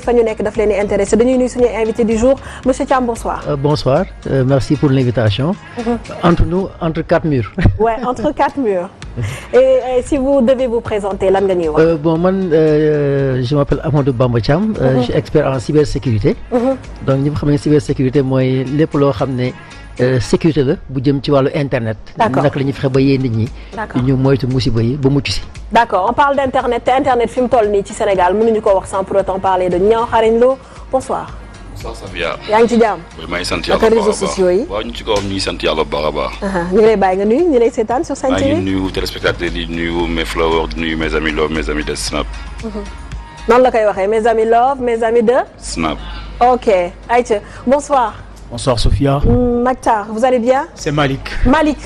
fa ñu nekk daf leen di intéressé dañuy nuyu suñu invité du jour monsieur Thiam bonsoir. Bonsoir, merci pour l'invitation. Entre nous, entre quatre murs. Ouais, entre quatre murs. Et si vous devez vous présenter lan nga ñuy wax. Bon man je m'appelle Amadou Bamba Thiam. Je suis expert en cybersécurité. Donc ñi nga xam ne cybersécurité mooy lépp loo xam ne sécurité la bu jëm ci wàllu internet. D'accord naka la ñuy fexe ba yee nit ñi. ñu moytu musiba yi ba mucc si. D'accord, on parle d'internet te internet fi mu toll nii ci Sénégal mënuñu ko wax sans pour autant parler de Niang Kharagne Lo bonsoir. Bonsoir Safia. yaa ngi ci jàmm. maa ngi sant yàlla bu baax a baax réseaux sociaux yi. waaw ñu ci kawam ñu ngi sant yàlla bu baax a baax. ñu ngi lay bàyyi nga nuyu ñu lay seetaan sur Sen TV. maa ngi nuyu téléspectateurs yi nuyu mes followers di nuyu mes amis love mes amis de Snap. noonu la koy waxee mes amis love mes amis de. Snap. Ok Aïcha bonsoir. Bonsoir Sophia. Maktar, vous allez bien? C'est Malik. Malik,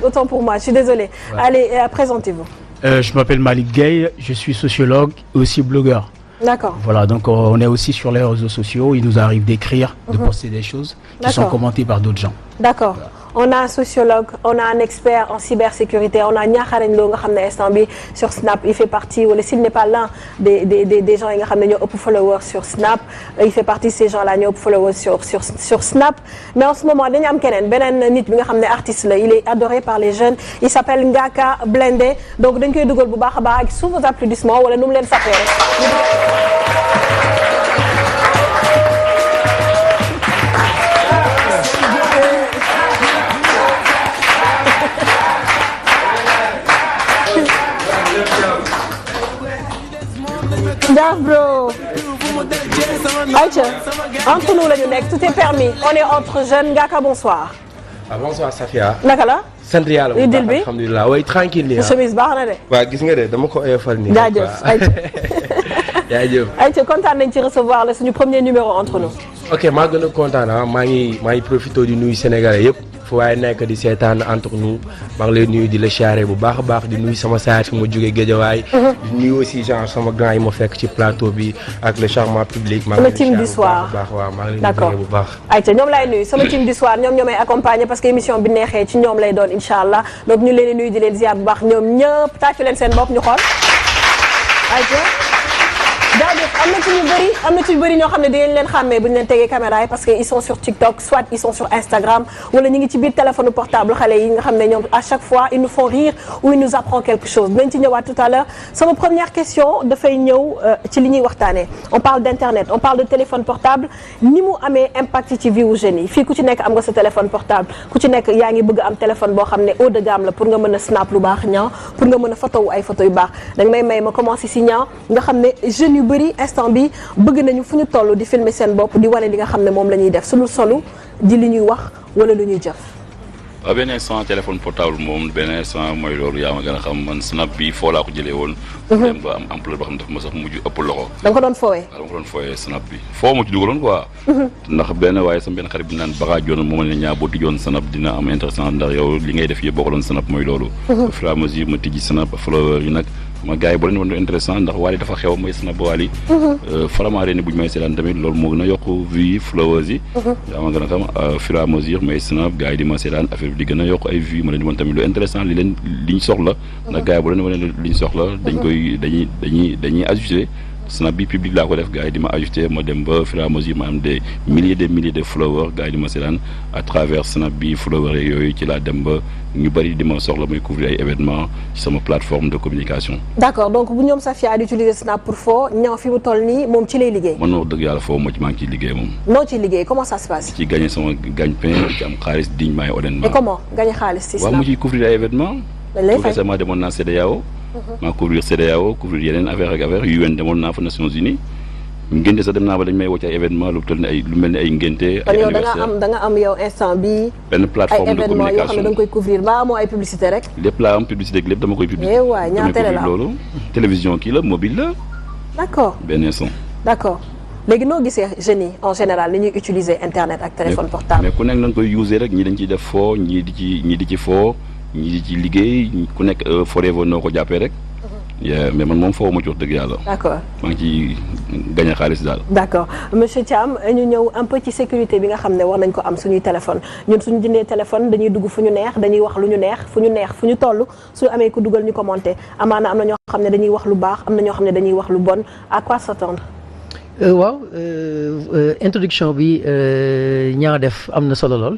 autant pour moi, je suis désolée. Ouais. Allez, présentez-vous. Je m'appelle Malik Gueye, je suis sociologue et aussi blogueur. D'accord. Voilà, donc on est aussi sur les réseaux sociaux, il nous arrive d'écrire, de poster des choses qui sont commentées par d'autres gens. D'accord. Voilà. On a un sociologue, on a un expert en cybersécurité, on a Niang Kharagne Lo nga xam ne instant bi sur Snap, il fait partie, wala s'il n'est pas l'un des gens yi nga xam ne ñoo ëpp followers sur Snap, il fait partie de ces gens-là ñoo ëpp followers sur Snap. Mais en ce moment dañu am beneen nit bi nga xam ne artiste la, il est adoré par les jeunes, il s'appelle Ngaaka Blindé, donc dañ koy dugal bu baax a baax ak sous vos applaudissements wala nu mu leen safee Ndax bro Aïcha entre nous la ñu nekk tout est permis on est entre jeunes Ngaaka bonsoir. Bonsoir Safia. naka la. sant yàlla bu baax alhamdulilah way tranquille nii chemise baax na de. waaw gis nga de dama ko oyofal nii. jaajëf Aïcha. jaajëf. Aïcha kontaan nañ ci recevoir la suñu premier numéro entre nous. ok maa gën a kontaan maa ngi profité di nuyu Sénégalais yëpp. fu waaye nekk di seetaan entre nous maa ngi lay nuyu di la siyaare bu baax a baax di nuyu sama saar fi ma jógee Géejawaay. di nuyu aussi genre sama grand yi ma fekk ci plateau bi ak le charmant public. maa ngi lay team du soir waaw maa ngi lay nuyu bu baax. ayca ñoom lay nuyu sama team du soir ñoom ñoo may accompagner parce que émission bi neexee ci ñoom lay doon incha allah donc ñu leen di nuyu di leen ziar bu baax ñoom ñëpp tàccu leen seen bopp ñu xool ayca. jaajëf am na ci ñu bëri ñoo xam ne dinañ leen xàmmee bu ñu leen tegee caméra yi parce que ils sont sur TikTok soit ils sont sur Instagram wala ñu ngi ci biir téléphone portable xale yi nga xam ne ñoom à chaque fois ils nous font rire ou ils nous apprennent quelque chose dinañ ci ñëwaat tout à l'heure sama première question dafay ñëw ci li ñuy waxtaanee on parle d'internet on parle de téléphone portable ni mu amee impact ci vie wu jeunes yi fii ku ci nekk am nga sa téléphone portable ku ci nekk yaa ngi bëgg am téléphone boo xam ne haut de gamme la pour nga mën a snap lu baax Niang pour nga mën a photo wu ay photo yu baax danga may ma commencer si Niang nga xam ne jeunes yu bëri instant bi bëgg nañu fu ñu toll di filmer seen bopp di wane li nga xam ne moom la ñuy def suñu solu di li ñuy wax wala lu ñuy jëf. waaw benn instant téléphone portable moom benn instant mooy loolu yaa ma gën a xam man Snap bi foo laa ko jëlee woon. dem ba am ampleur boo xam ne dafa ma sax mujj ëpp loxo. da nga ko doon fooyee. waaw dama ko doon fooyee Snap bi foo ma ci dugaloon quoi. ndax waaye sama benn xarit bi naan Baka Dione moom la ñaa boo tijjoon Snap dina am intéressant ndax yow li ngay def yëpp boo ko doon Snap mooy loolu. au fur et à mesure ma tijji Snap follower yi nag. ma gars yi boo leen woon intéressant ndax Wally dafa xew mooy Snap Wally vraiment ren bu ñu may seetaan tamit loolu moo gën a yokk vues yi followers yi yaa ma gën a xam au fur et à mesure may Snap gars yi di ma seetaan affaire bi di gën a yokk ay vues ma leen di woon tamit lu intéressant li ñu soxla ndax gars yi boo leen wane li ñu soxla dañuy ajusté Snap bi public laa ko def gars yi di ma ajusté ma dem ba au fur et à mesure ma am des milliers de followers gars yi di ma seetaan à travers Snap bi followers yooyu ci laa dem ba ñu bëri di ma soxla muy couvrir ay événements ci sama plateforme de communication. d'accord donc bu ñoom Safia di utiliser Snap pour foo Niang fi mu toll nii moom ci lay liggéey. man wax dëgg yàlla foo maa ngi ciy liggéey moom. noo ciy liggéey comment ça se passe. ci gagné sama gagne-pain ci am xaalis dignement et honnêtement. et comment gagné xaalis ci Snap. waaw mu ciy couvrir ay événements. dañ lay fay récemment demoon naa CEDEAO. maa couvrir CEDEAO couvrir yeneen affaire ak affaire UN demoon naa fa Nations Unies. ngénte sax dem naa ba dañ may woo ci ay événement lu mel ni ay ngénte ay anniversaire da nga am yow instant bi benn plateforme de communication ay événement yoo xam ne da nga koy couvrir ba amoo ay publicité rek. lépp laa am publicité ak lépp dama koy publicité. waay ñaar télé la am loolu télévision kii la mobile la. d'accord benn son. d'accord léegi noo gisee jeunes yi en général ni ñuy utiliser internet ak téléphone portable. mais ku nekk nañ koy user rek ñii dañ ciy def foo ñii di ci foo ñii di ci liggéey ku nekk forever noo ko jàppee rek. mais man moom foofu ma ci wax dëgg yàlla. d'accord maa ngi ciy gagné xaalis daal. d'accord monsieur Thiam ñu ñëw un peu ci sécurité bi nga xam ne war nañ ko am suñuy téléphone ñun suñu jëndee téléphone dañuy dugg fu ñu neex dañuy wax lu ñu neex fu ñu toll su amee ku dugal ñu commenter amaana am na ñoo xam ne dañuy wax lu baax am na ñoo xam ne dañuy wax lu bon à quoi s'attendre. waaw introduction bi ñaa def am na solo lool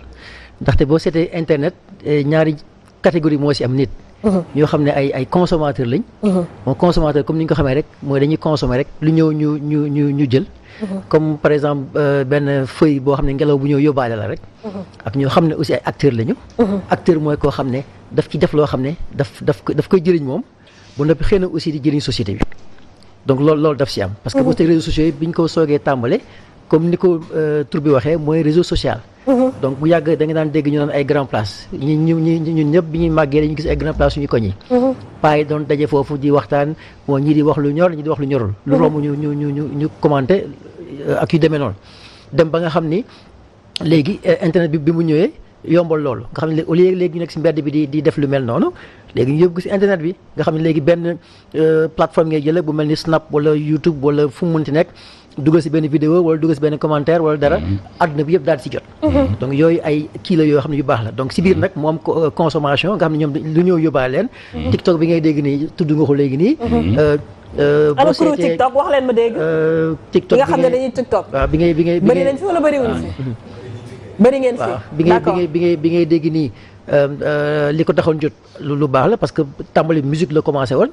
ndaxte boo seetee internet ñaari catégorie moo ci am nit. ñoo xam ne ay consommateur lañ. moom consommateur comme ni nga ko xamee rek mooy dañuy consommer rek lu ñëw ñu jël. comme par exemple benn feuille boo xam ne ngelaw bu ñëw yóbbaale la rek. ak ñoo xam ne aussi ay acteurs lañu. acteur mooy koo xam ne daf ci def loo xam ne daf koy jëriñ moom bu noppi xëy na aussi di jëriñ société bi. donc loolu daf ci am. parce que bu teg réseaux sociaux yi bi ñu ko soogee tàmbale comme ni ko tur bi waxee mooy réseau social. donc bu yàgg da nga daan dégg ñu naan ay grand place ñun ñëpp bi ñuy màggee dañu gis ay grand place suñu koñ yi. paa yi doon daje foofu di waxtaan moo ñii di wax lu ñor ñii di wax lu ñorul. lu romb ñu commenté ak yu demee noonu. dem ba nga xam ni léegi internet bi mu ñëwee yombal loolu nga xam ne au lieu léegi ñu nekk ci mbedd bi di def lu mel noonu léegi ñu yóbbu ci internet bi nga xam ne léegi benn plateforme ngay jëlee bu mel ni Snap wala YouTube wala fu mu mënti nekk. dugal ci benn vidéo wala dugal ci benn commentaire wala dara àdduna bi yëpp daal di ci jot. donc yooyu ay kii la yoo xam ne yu baax la donc ci biir nag moom consommation nga xam ne ñoom lu ñëw yóbbaale leen. TikTok bi ngay dégg nii tudd nga ko léegi nii. boo seetee TikTok wax leen ma dégg. TikTok bi nga xam ne dañuy TikTok. waaw bi ngay bëri nañ fi wala bëriwuñu fi. bëri ngeen fi d'accord bi ngay dégg nii. li ko taxoon jot lu baax la parce que tàmbali musique la commencé woon.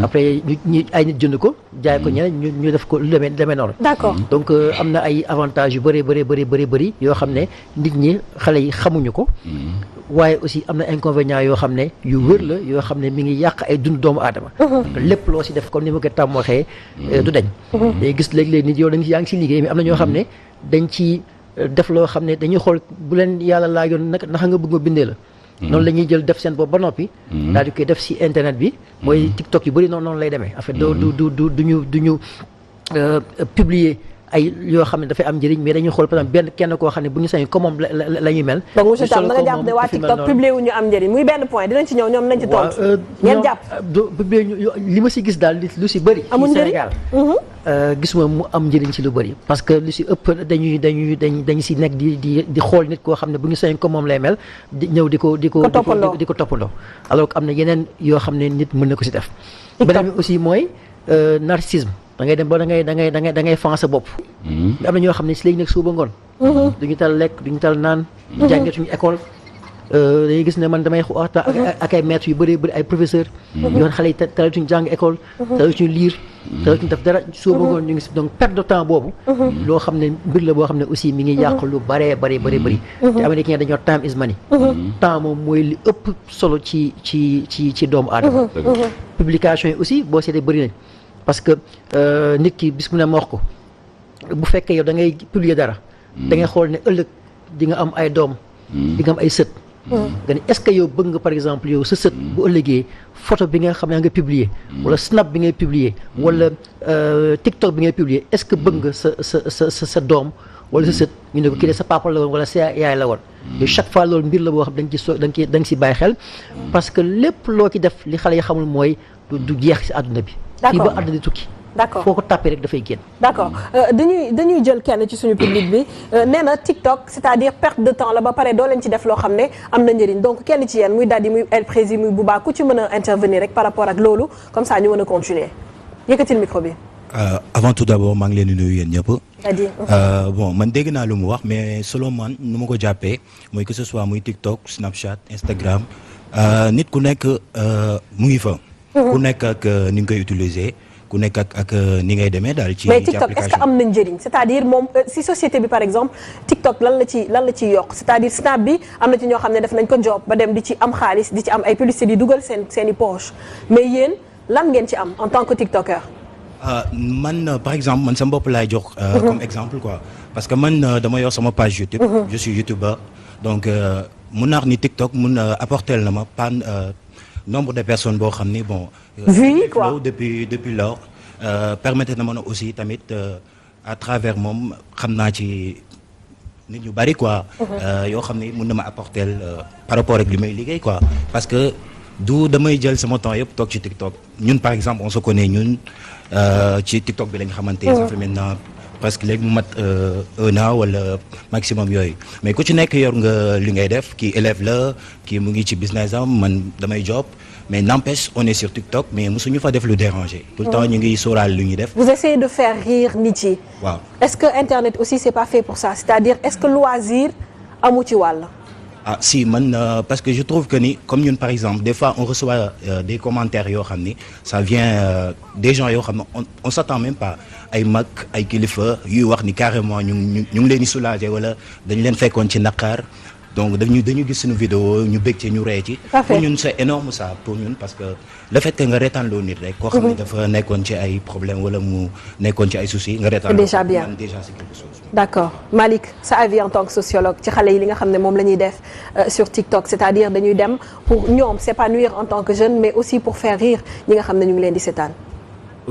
après ñu ay nit jënd ko jaay ko ñeneen ñu def ko lu demee noonu. d'accord donc am na ay avantages yu bëri yoo xam ne nit ñi xale yi xamuñu ko. waaye aussi am na inconvénients yoo xam ne yu wër la yoo xam ne mi ngi yàq ay dund doomu aadama. lépp loo si def comme ni ma ko tàmm waxee du dañ. day gis léeg-léeg nit yow yaa ngi si liggéey mais am na ñoo xam ne dañ ci def loo xam ne dañuy xool bu leen yàlla laajoon naka nga bëgg ma bindee la. noonu la ñuy jël def seen bopp ba noppi. daal di koy def ci internet bi. mooy TikTok yu bëri noonu lay demee. en fait duñu publier ay yoo xam ne dafay am njëriñ mais dañuy xool par exemple kenn koo xam ne bu ñu sañoon comme moom la ñuy mel. donc monsieur Thiam da nga jàpp ne waa TikTok publier wu ñu am njëriñ muy benn point dinañ ci ñëw ñoom nañ ci tontu. ngeen jàpp publier li ma ci gis daal lu ci bëri. amul ci njëriñ Sénégal. gisuma mu am njëriñ ci lu bëri parce que lu ci ëpp dañu ci nekk di xool nit koo xam ne bu ñu sañoon comme moom lay mel di ñëw di ko toppandoo alors que am na yeneen yoo xam ne nit mën na ko ci def. beneen bi aussi mooy narcissisme. da ngay dem ba da ngay fan sa bopp. am na ñoo xam ne si léegi nag suba ngoon. duñu tal lekk duñu tal naan. jàngeetuñu école. dañuy gis ne man damay waxtaan ak ay maîtres yu bëri ay professeurs. yoo xam xale yi talatuñu jàng école. talatuñu lire. talatuñu def dara suba ngoon ñu ngi si donc perte de temps boobu. loo xam ne mbir la boo xam ne aussi mi ngi yàq lu bëree bëri. te américain dañoo time is money. temps moom mooy li ëpp solo ci doomu aadama. publication yi aussi boo seetee bëri nañ. parce que nit ki bis mu ne ma wax ko bu fekkee yow da ngay publier dara. da ngay xool ne ëllëg di nga am ay doom. di nga am ay sët. nga ni est-ce que yow bëgg nga par exemple yow sa sët bu ëllëgee photo bi nga xam ne nga publier. wala snap bi ngay publier. wala TikTok bi ngay publier est-ce que bëgg nga sa doom wala sa sët ñu ne ko kii de sa papa la woon wala sa yaay la woon. yow chaque fois loolu mbir la boo xam da nga ci bàyyi xel. parce que lépp loo ci def li xale yi xamul mooy du jeex ci àdduna bi. fii ba àdduna di tukki. d'accord foo ko tàppee rek dafay génn. d'accord dañuy jël kenn ci suñu public bi nee na TikTok c'est-à-dire perte de temps la ba pare doo leen ci def loo xam ne am na njëriñ donc kenn ci yéen muy Dadi muy El Prési muy Bouba ku ci mën a intervenir rek par rapport ak loolu comme ça ñu mën a continuer yëkkatil micro bi. avant tout d'abord maa ngi leen di nuyu yéen ñëpp. Dadi. bon man dégg naa lu mu wax mais selon man nu ma ko jàppee mooy que ce soit muy TikTok Snapchat Instagram nit ku nekk mu ngi fa. ku nekk ak ni nga koy utiliser ku nekk ak ni ngay demee daal ci mais TikTok est-ce que am na njëriñ c'est-à-dire moom si société bi par exemple TikTok lan la ci yokk c'est-à-dire Snap bi am na ci ñoo xam ne def nañ ko job ba dem di ci am xaalis di ci am ay publicité di dugal seen i poche mais yéen lan ngeen ci am en tant que TikToker. man par exemple man sama bopp laay jox. comme exemple quoi parce que man dama yor sama page YouTube. je suis youtubeur donc mun naa wax ni TikTok mun apporter na ma pan. nombre de personnes boo xam ni bon. oui quoi depuis lors permettre na ma aussi tamit à travers moom xam naa ci nit ñu bari quoi. yoo xam ni mun na ma apporter par rapport ak li may liggéey quoi parce que du damay jël sama temps yëpp toog ci TikTok ñun par exemple on se connaît ñun ci TikTok bi la ñu xamante. ça fait maintenant presque léegi mu mat 1 an wala maximum yooyu mais ku ci nekk yor nga li ngay def kii élève la kii mu ngi ci business am man damay job mais n'empêche on est sur TikTok mais mosuñu fa def lu déranger. tout le temps ñu ngi sóoraal lu ñuy def. vous essayez de faire rire nit yi. waaw est-ce que internet aussi c'est pas fait pour ça c'est-à-dire est-ce que loisir amu ci wàll. ah si man parce que je trouve que ni comme ñun par exemple des fois on reçoit des commentaires yoo xam ni ça vient des gens yoo xam ne on s'attend même pas ay mag ay kilifa yuy wax ni carrément ñu ngi leen di soulager wala dañu leen fekkoon ci naqar donc dañu gis suñu vidéo ñu bég ci ñu ree ci. pour ñun c'est énorme ça pour ñun parce que le fait que nga reetaan loo nit rek. koo xam ne dafa nekkoon ci ay problème wala mu nekkoon ci ay soucis nga reetaan. déjà bien déjà c'est quelque chose. d'accord Malick sa avis en tant que sociologue ci xale yi li nga xam ne moom la ñuy def sur TikTok c'est-à-dire dañuy dem pour ñoom s'épanouir en tant que jeune mais aussi pour faire rire ñi nga xam ne ñu ngi leen di seetaan.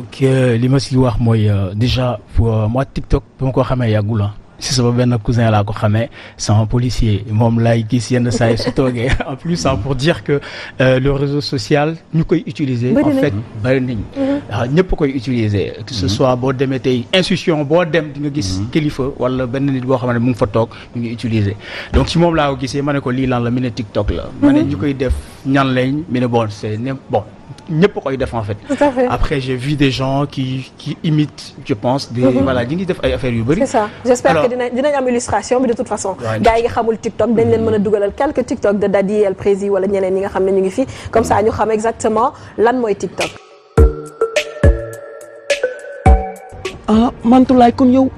ok li ma si wax mooy déjà pour moi TikTok bu ma ko xamee yàggul si sama benn cousin laa ko xamee c'est un policier moom laay gis yenn saa yi su toogee en plus pour dire que le réseau social ñu koy utiliser en fait bari nañ waaw ñëpp koy utiliser que ce soit boo demee tey institution boo dem di nga gis kilifa wala benn nit boo xam ne mu ngi fa toog ñu ngi utiliser donc si moom laa ko gisee ma ne ko lii lan la mu ne TikTok la ma ne ñu koy def ñan lañ mi ne bon c'est bon ñëpp koy def en fait. Tout à fait. Après j'ai vu des gens qui imitent je pense des voilà ñu ngi def ay affaires yu bëri. c'est ça j'espère que dinañ am illustration bi de toute façon. gars yi nga xamul TikTok dañ leen mën a dugalal quelques TikTok de Daddy El Prési wala ñeneen ñi nga xam ne ñu ngi fi comme ça ñu xam exactement lan mooy TikTok. ah Mantoulaye kon yow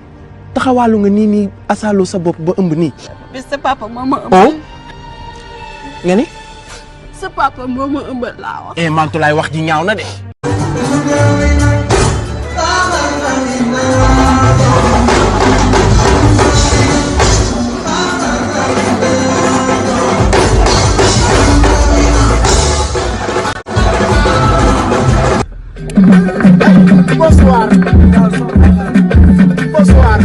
taxawaalu nga nii asaaloo sa bopp ba ëmb nii. bis sa papa moo ma ëmbal. nga ni. sa papa moo ma ëmbal laa wax. Mantoulaye wax ji ñaaw na de. Bonsoir. Bonsoir.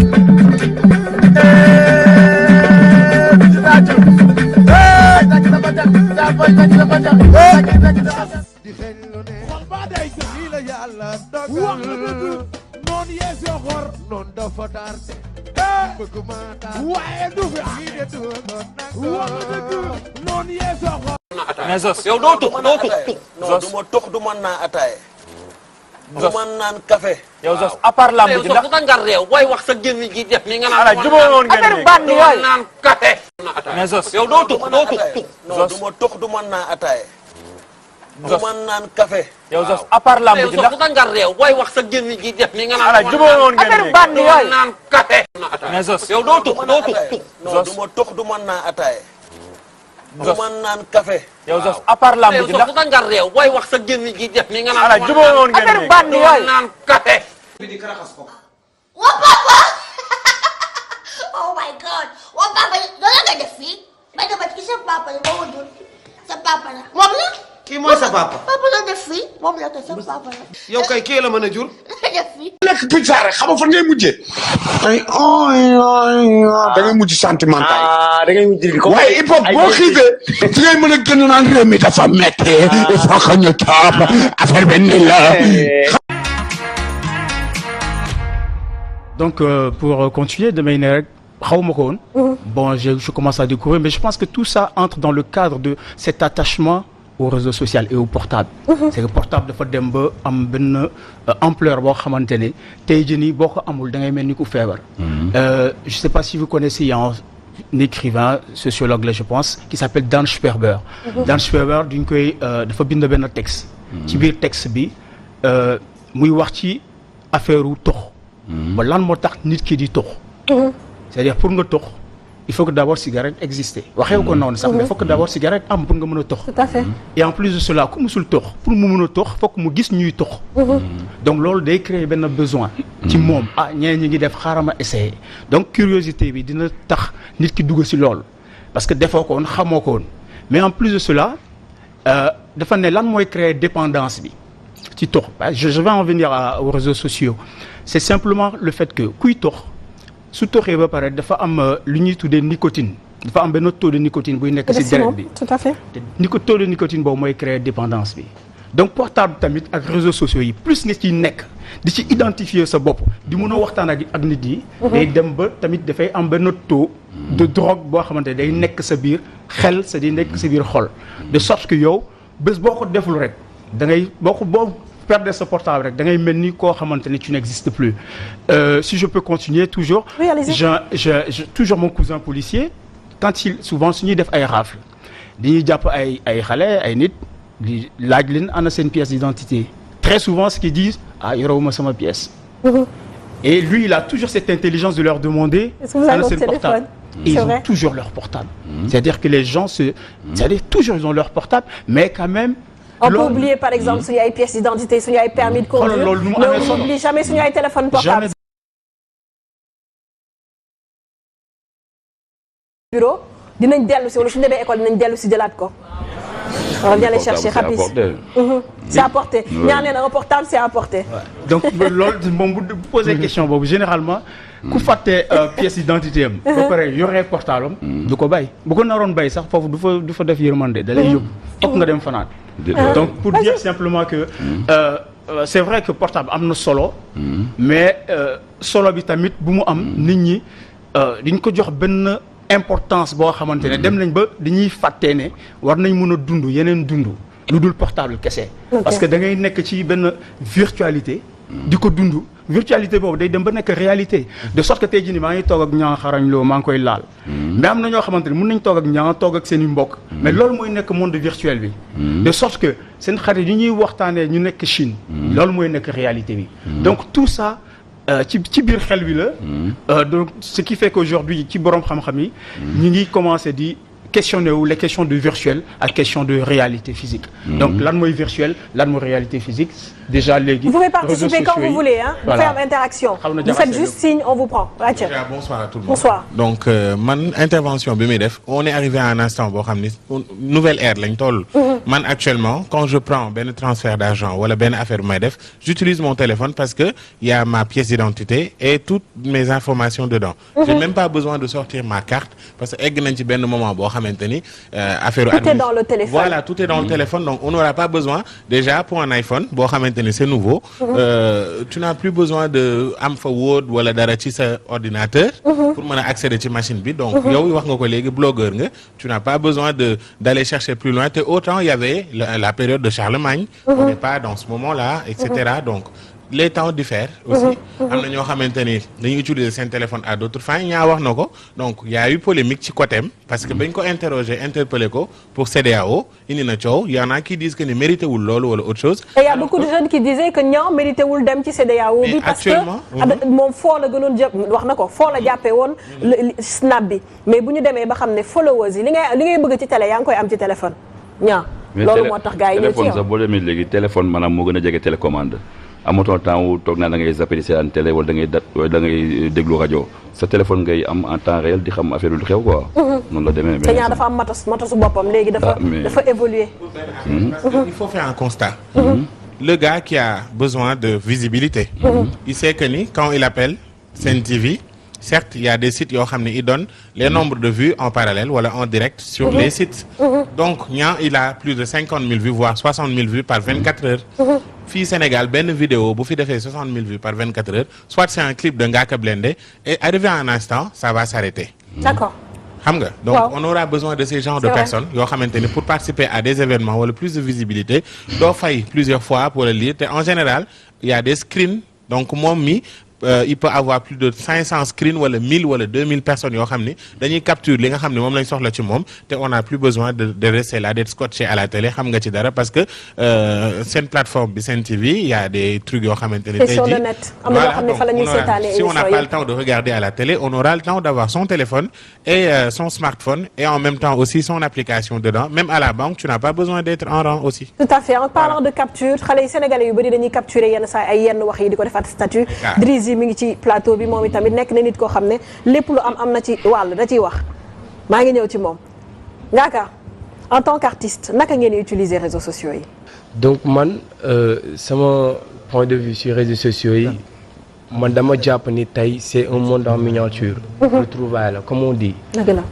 mais Zos yow doo tux non du ma tux du mën naa ataaya. du mën naan café. yow Zos à part lamb ji ndax nga réew booy wax sa gémmiñ gi def ni nga naan. ala jubóo woon ngeen affaire bandi yooyu naan café. mais Zos yow doo tux non du ma tux du mën naa ataaya. du mën naan café. yow Zos à part lamb ji ndax nga réew booy wax sa gémmiñ gi def ni nga naan. ala jubóo woon ngeen affaire bandi yooyu naan café. mais Zos yow doo tux non du ma tux du mën naa ataaya. du mën naan café. yow Zos à part lamb ji ndax nga réew booy wax sa gémmiñ gi def ni nga naan. ala jubóo woon ngeen affaire bandi yooyu naan café. Wa papa! Oh my God! Wa papa, loolu nga def fii? Ba dama ci sa papa la ba wajul. Sa papa la. Moom la? kii mooy sa papa. Papa la def fii. Moom la ko sa papa la. yow kay kii la mën a jur. La def fii. lekk pizza rek xam nga fan ngay mujjee. ay da ngay mujj sentimental. da ngay mujj di ko. waaye hip hop boo xiifee. ci ngay mën a gën naan réew mi dafa métti. il faut que ñu topp affaire bi ni la. Donc pour continuer damay ne rek xawma ko woon. Bon je commence à découvrir mais je pense que tout ça entre dans le cadre de cet attachement au réseau social et au portable. C'est que portable dafa dem ba am benn ampleur boo xamante ne tey jii nii boo ko amul da ngay mel ni ku feebar. Je sais pas si vous connaissez il y a un écrivain sociologue là je pense qui s'appelle Dan Sperber. Dan Sperber duñ koy dafa bind benn texte. ci biir texte bi muy wax ci affaire u tox. ba lan moo tax nit ki di tox. c'est-à-dire pour nga tox il faut que d'abord cigarette exister. waxee ko noonu sax mais il faut que d'abord cigarette am pour nga mën a tox. Tout à fait. Et en plus de cela ku musul tox pour mu mën a tox fokk mu gis ñuy tox. donc loolu day créer benn besoin. ci moom ah ñeneen ñi ngi def xaaral ma essayer donc curiosité bi dina tax nit ki dugg ci loolu parce que defoo ko woon xamoo ko woon mais en plus de cela dafa ne lan mooy créer dépendance bi ci tox. je vais en venir aux réseaux sociaux c'est simplement le fait que kuy tox su toxee ba pare dafa am lu ñuy tuddee nicotine dafa am benn taux de nicotine buy nekk ci deret bi. Tout à fait. te taux de nicotine boobu mooy créer dépendance bi donc portable tamit ak réseaux sociaux yi plus nga ciy nekk di ci identifier sa bopp di mun a waxtaan ak nit yi. day dem ba tamit dafay am benn taux de drogue boo xamante day nekk sa biir xel sa di nekk sa biir xol de sorte que yow bés boo ko deful rek da ngay boo perdre ce portable rek da ngay mel ni koo xamante ne tu n'existes plus si je peux continuer toujours. je toujours mon cousin policier quand il souvent su ñuy def ay rafle dañuy jàpp ay xale ay nit di laaj leen ana seen pièce d'identité très souvent ce qu'ils disent yorewuma sama pièce. Et lui il a toujours cette intelligence de leur demander ana seen portable. Et ils ont toujours leur portable. C'est-à-dire que les gens c'est-à-dire toujours ils ont leur portable mais quand même. On peut oublier par exemple suñu ay pièces d'identité suñu ay permis de conduire mais on n'oublie jamais suñu ay téléphone portable. bureau dinañ dellu si wala suñu demee école dinañ dellu si jëlaat ko. on vient les chercher rapide. c'est à porter ñaan nee na un portable c'est à porter. donc loolu moom bu poser question boobu généralement. ku fàtte pièce d'identité am. ba pare yore portable am. du ko bay bu ko naroon bay sax foofu du fa def yërmande da lay yóbbu fokk nga dem fanaan. donc pour dire simplement que c'est vrai que portable am na solo. mais solo bi tamit bu mu am nit ñi diñ ko jox benn importance boo xamante ne dem nañ ba dañuy fàttee ne war nañ mën a dund yeneen dund lu dul portable kese. parce que da ngay nekk ci benn virtualité. di ko dund virtualité boobu day dem ba nekk réalité de sorte que tey jii nii maa ngi toog ak ñaa xarañ loo maa ngi koy laal. mais am na ñoo xamante ne mën nañ toog ak ñaa toog ak seen i mbokk. mais loolu mooy nekk monde virtuel bi. de sorte que seen xarit yi ñuy waxtaanee ñu nekk Chine. loolu mooy nekk réalité bi. donc tout ça ci biir xel bi la. donc ce qui fait qu'aujourd'hui ci borom xam-xam yi. ñu ngi commencer di. questionner wu les questions de virtuel ak question de réalité physique. donc lan mooy virtuel lan mooy réalité physique déjà léegi. vous pouvez participer quand vous voulez hein. Voilà. Faire interaction. Vous faites juste signe on vous prend. Bonsoir à tout le monde. Bonsoir. donc man intervention bi muy def on est arrivé à un instant boo xam ni nouvelle ère lañ toll. man actuellement quand je prends benn transfert d'argent wala benn affaire bu may def j'utilise mon téléphone parce que il y a ma pièce d'identité et toutes mes informations dedans. J'ai même pas besoin de sortir ma carte parce que egg nañ ci benn moment boo xamante ni affaire. Tout est dans le téléphone. Voilà tout est dans le téléphone donc on n'aura pas besoin déjà pour un iPhone boo xamante ni c'est nouveau. Tu n'as plus besoin de am fa Word wala dara ci sa ordinateur. pour mën a accéder ci machine bi donc yow wax nga ko léegi blogueur nga tu n'as pas besoin d'aller chercher plus loin te autant il y avait la période de Charlemagne. On n'est pas dans ce moment-là et cetera donc. Les temps diffèrent aussi. am na ñoo xamante ni dañuy utiliser seen téléphone à d'autres fins ñaa wax na ko donc il y a eu polémique ci côté am parce que bañ ko interpellé ko pour CEDEAO indi na coow y en a qui disent que ni mérité wul loolu wala autre chose. et il y a beaucoup de jeunes qui disaient que ñoo mérité wul dem ci CEDEAO bi parce que moom foo la gënoon jàpp wax na ko foo la jàppee woon snap bi mais bu ñu demee ba xam ne followers yi li ngay bëgg ci télé yaa ngi koy am ci téléphone ñaa loolu moo tax gars yi ñëw ci téléphone sax boo demee léegi téléphone maanaam moo gën a jege télécommande. amatoo temps wu toog naa da ngay zappé di seetaan télé wala da ngay déglu rajo sa téléphone ngay am en temps réel di xam affaire lu xew quoi. noonu la demee. te ñaar dafa am matasu boppam léegi dafa évoluer. Il faut faire un constat. Le gars qui a besoin de visibilité. Il sait que ni quand il appelle Sen TV certes il y a des sites yoo xam ne ils donnent les nombres de vues en parallèle wala en direct sur les sites. donc ñaa il a plus de 50 000 vues voire 60 000 vues par 24 heures. fii Sénégal benn vidéo bu fi defee 60 000 vues par 24 heures soit c'est un clip de Ngaaka Blindé et arrivé à un instant ça va s'arrêter. D'accord. xam nga donc on aura besoin de ces genres de personnes yoo xamante ni pour participer à des événements wala plus de visibilité doo fay plusieurs fois pour le lire te en général il y a des screens donc moom mi. Il peut avoir plus de 500 screens wala 1000 wala 2000 personnes yoo xam ni dañuy capture li nga xam ne moom lañ soxla ci moom te on a plus besoin de rester là d'être scotché à la télé xam nga ci dara parce que seen plateforme bi Sen TV il y a des trucs yoo xamante ne tey jii voilà donc si on n'a pas le temps de regarder à la télé on aura le temps d'avoir son téléphone et son smartphone et en même temps aussi son application dedans même à la banque tu n'as pas besoin d'être en rang aussi. Tout à fait en parlant de capture xale yi sénégalais yu bari dañuy capturer yenn saa ay yenn wax yi di ko defaat statut. mi ngi ci plateau bi moom itamit nekk na nit koo xam ne lépp lu am na ci wàll da ciy wax maa ngi ñëw ci moom Ngaaka en tant qu'artiste naka ngeen di utiliser réseaux sociaux yi. donc man sama point de vue sur réseaux sociaux yi man dama jàpp ni tey c'est un monde en miniature. retrouvailles la comme on dit.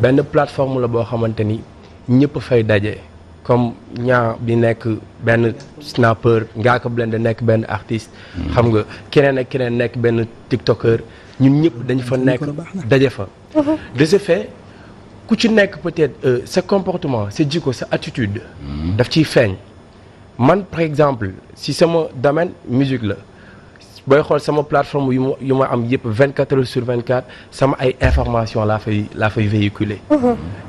benn plateforme la boo xamante ni ñëpp fay daje. comme ñaa bi nekk benn snapper Ngaaka Blindé nekk benn artiste. xam nga keneen ak keneen nekk benn tiktoker ñun ñëpp dañ fa nekk daje fa. de ce fait ku ci nekk peut-être sa comportement sa jikko sa attitude. daf ciy feeñ. man par exemple si sama domaine musique la booy xool sama plateforme yu ma am yëpp 24 heures sur 24 sama ay information laa fay véhiculer.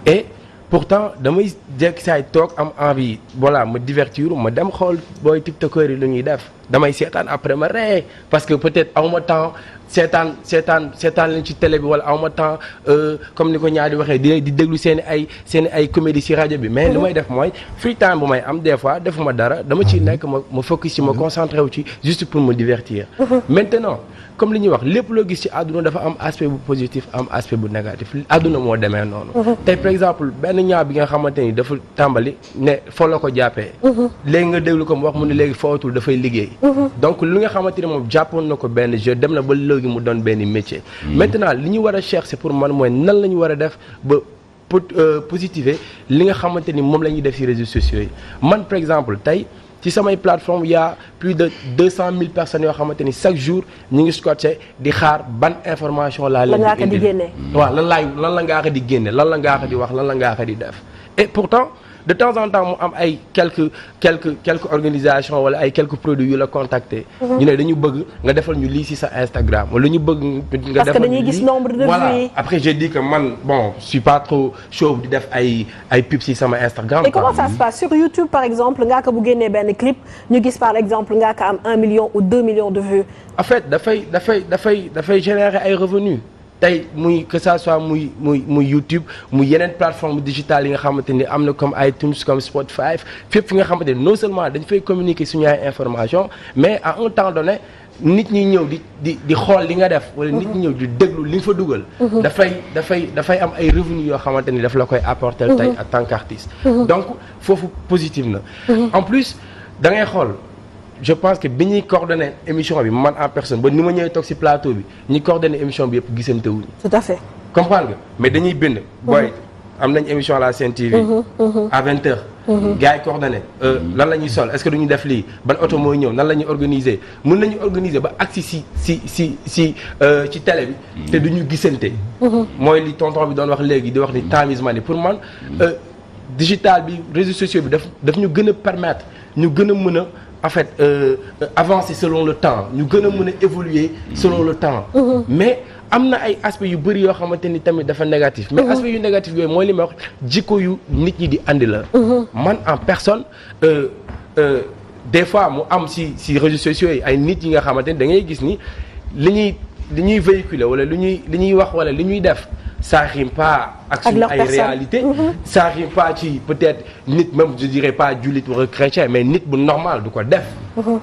et pourtant damay jekk saay toog am envie voilà ma divertir ma dem xool booy tiktokeur yi lu ñuy def damay seetaan après ma ree parce que peut-être awma temps seetaan leen ci télé bi wala awma temps comme ni ko ñaari waxee di déglu seen ay comédie ci rajo bi mais li may def mooy free time bu may am des fois defuma dara dama ciy nekk ma focus ci ma concentré wu ci juste pour me divertir. Maintenant comme li ñuy wax lépp loo gis ci àdduna dafa am aspect bu positif am aspect bu négatif àdduna moo demee noonu. tey par exemple benn ñaar bi nga xamante ni dafa tàmbali ne foo la ko jàppee. léegi nga déglu ko mu wax mu ne léegi footul dafay liggéey. donc li nga xamante ni moom jàppoon na ko benn jeu dem na ba léegi mu doon benn métier. maintenant li ñu war a chercher pour man mooy nan la ñu war a def ba positiver li nga xamante ni moom la ñuy def ci réseaux sociaux yi man par exemple tey. ci samay plateforme il y a plus de 200 000 personnes yoo xamante ni chaque jour ñu ngi scotché di xaar ban information laa leen di indil waaw lan la ngaa ko di génne lan la ngaa ko di wax lan la ngaa ko di def et pourtant de temps en temps mu am ay quelques organisations wala ay quelques produits yu la contacter. ñu ne dañu bëgg nga defal ñu lii ci sa Instagram wala ñu bëgg nga defal ñu lii parce que dañuy gis nombre de vues. Voilà après j'ai dit que man bon je suis pas trop chaud di def ay pubs ci sama Instagram. Et comment ça se passe sur YouTube par exemple ngaa ko bu génnee benn clip ñu gis par exemple ngaa ko am 1 million ou 2 millions de vues. En fait dafay générer ay revenus. tey muy que ça soit muy YouTube muy yeneen plateforme digitale yi nga xamante ni am na comme iTunes comme Spotify fépp fi nga xamante ni non seulement dañ fay communiquer suñu ay information mais à un temps donné nit ñi ñëw di xool li nga def wala nit ñi ñëw di déglu li nga fa dugal. dafay am ay revenus yoo xamante ni daf la koy apporter tey en tant qu'artiste. donc foofu positif na. en plus da ngay xool. je pense que bi ñuy coordonné émission bi man en personne ba ni ma ñëwee toog ci plateau bi ñi coordonné émission bi yëpp gisante wuñu. tout à fait. comprendre nga mais dañuy bind. booy am nañ émission à la Sen TV. à 20h. gars yi coordonné lan la ñuy sol est-ce que duñu def lii ban oto mooy ñëw nan la ñuy organiser mën nañu organiser ba agsi ci télé bi. te duñu gisante. mooy li tonton bi doon wax léegi di wax ni time is money pour man digital bi réseaux sociaux bi daf ñu gën a permettre ñu gën a mën a. en fait avancer selon le temps ñu gën a mën a évoluer selon le temps. mais am na ay aspects yu bëri yoo xamante ni tamit dafa négatif. mais aspects yu négatif yooyu mooy li ma wax jikko yu nit ñi di andi la. man en personne des fois mu am ci réseaux sociaux yi ay nit yi nga xamante ni da ngay gis ni li ñuy véhiculer wala li ñuy wax wala li ñuy def. ça rime pas ak suñu ay réalité ça rime pas ci peut-être nit même je dirais pas jullit wala chrétien mais nit bu normal du ko def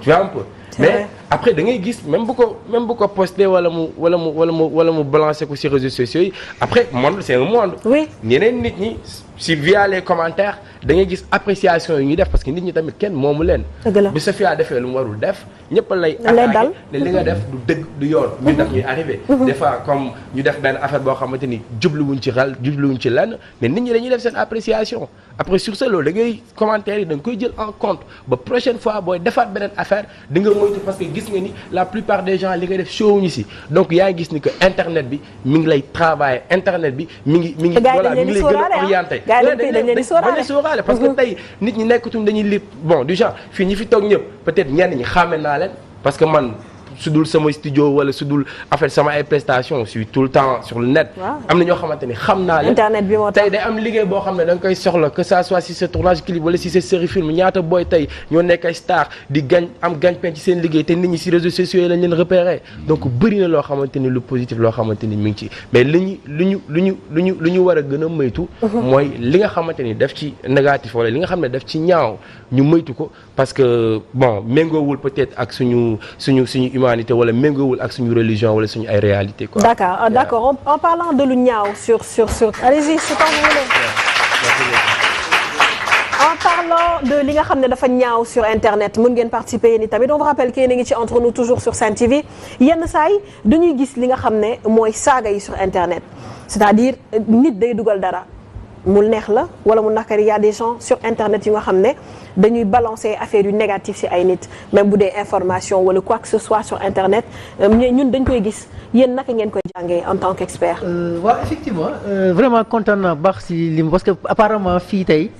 tu vois un peu mais après da ngay gis même bu ko posté wala mu balancer ko ci réseaux sociaux yi après monde c'est un monde ñeneen nit ñi si via les commentaires da ngay gis appréciation yi ñuy def parce que nit ñi tamit kenn moomu leen bi Sofia defee lu mu warul def ñëpp lay attaqué ne li nga def du dëgg du yoon ñun daf ñuy arrivé des fois comme ñu def benn affaire boo xamante ni jubluwuñ ci lenn mais nit ñi dañuy def seen appréciation après sur ce loolu da ngay commentaires yi da nga koy jël en compte ba prochaine fois booy defaat beneen affaire di nga moytu parce que gis nga ni la plupart des gens li nga def showuñu si donc yaa ngi gis ni que internet bi mi ngi lay travailler internet bi mi ngi voilà mi ngi lay gën a orienté dañ leen sóoraale parce que tey nit ñi nekkatuñ dañuy lire bon du genre fii ñi fi toog ñëpp peut-être ñenn ñi xàmme naa leen parce que man su dul sama studio wala su dul en fait sama ay prestations je suis tout le temps sur le net. am na ñoo xamante ni xam naa leen. internet bi moo tax tey day am liggéey boo xam ne da nga koy soxla que ça soit si sa tournage clip wala si sa série film ñaata booy tey ñoo nekk ay star di am gagne-pain ci seen liggéey te nit ñi si réseaux sociaux yi lañ leen repérer donc bëri na loo xamante ni lu positif loo xamante ni mi ngi ci mais lu ñu war a gën a moytu. mooy li nga xamante ni daf ci négatif wala li nga xam ne daf ci ñaaw ñu moytu ko parce que bon méngoowul peut-être ak suñu humanité wala méngoowul ak suñu religion wala suñu ay réalité quoi. D'accord en parlant de lu ñaaw sur allez-y c'est pas vous. En parlant de li nga xam ne dafa ñaaw sur internet mën ngeen participer yéen tamit on vous rappelle que yéen a ngi ci entre nous toujours sur Sen TV yenn saa yi dañuy gis li nga xam ne mooy saaga yi sur internet c'est-à-dire nit day dugal dara mu neex la wala mu nakari y a des gens sur internet yu nga xam ne dañuy balancer affaire yu négatif ci ay nit même bu dee information wala quoi que ce soit sur internet ñun dañ koy gis yéen naka ngeen koy jàngee en tant qu'expert. waaw effectivement vraiment content naa baax ci lim parce que apparemment fii tey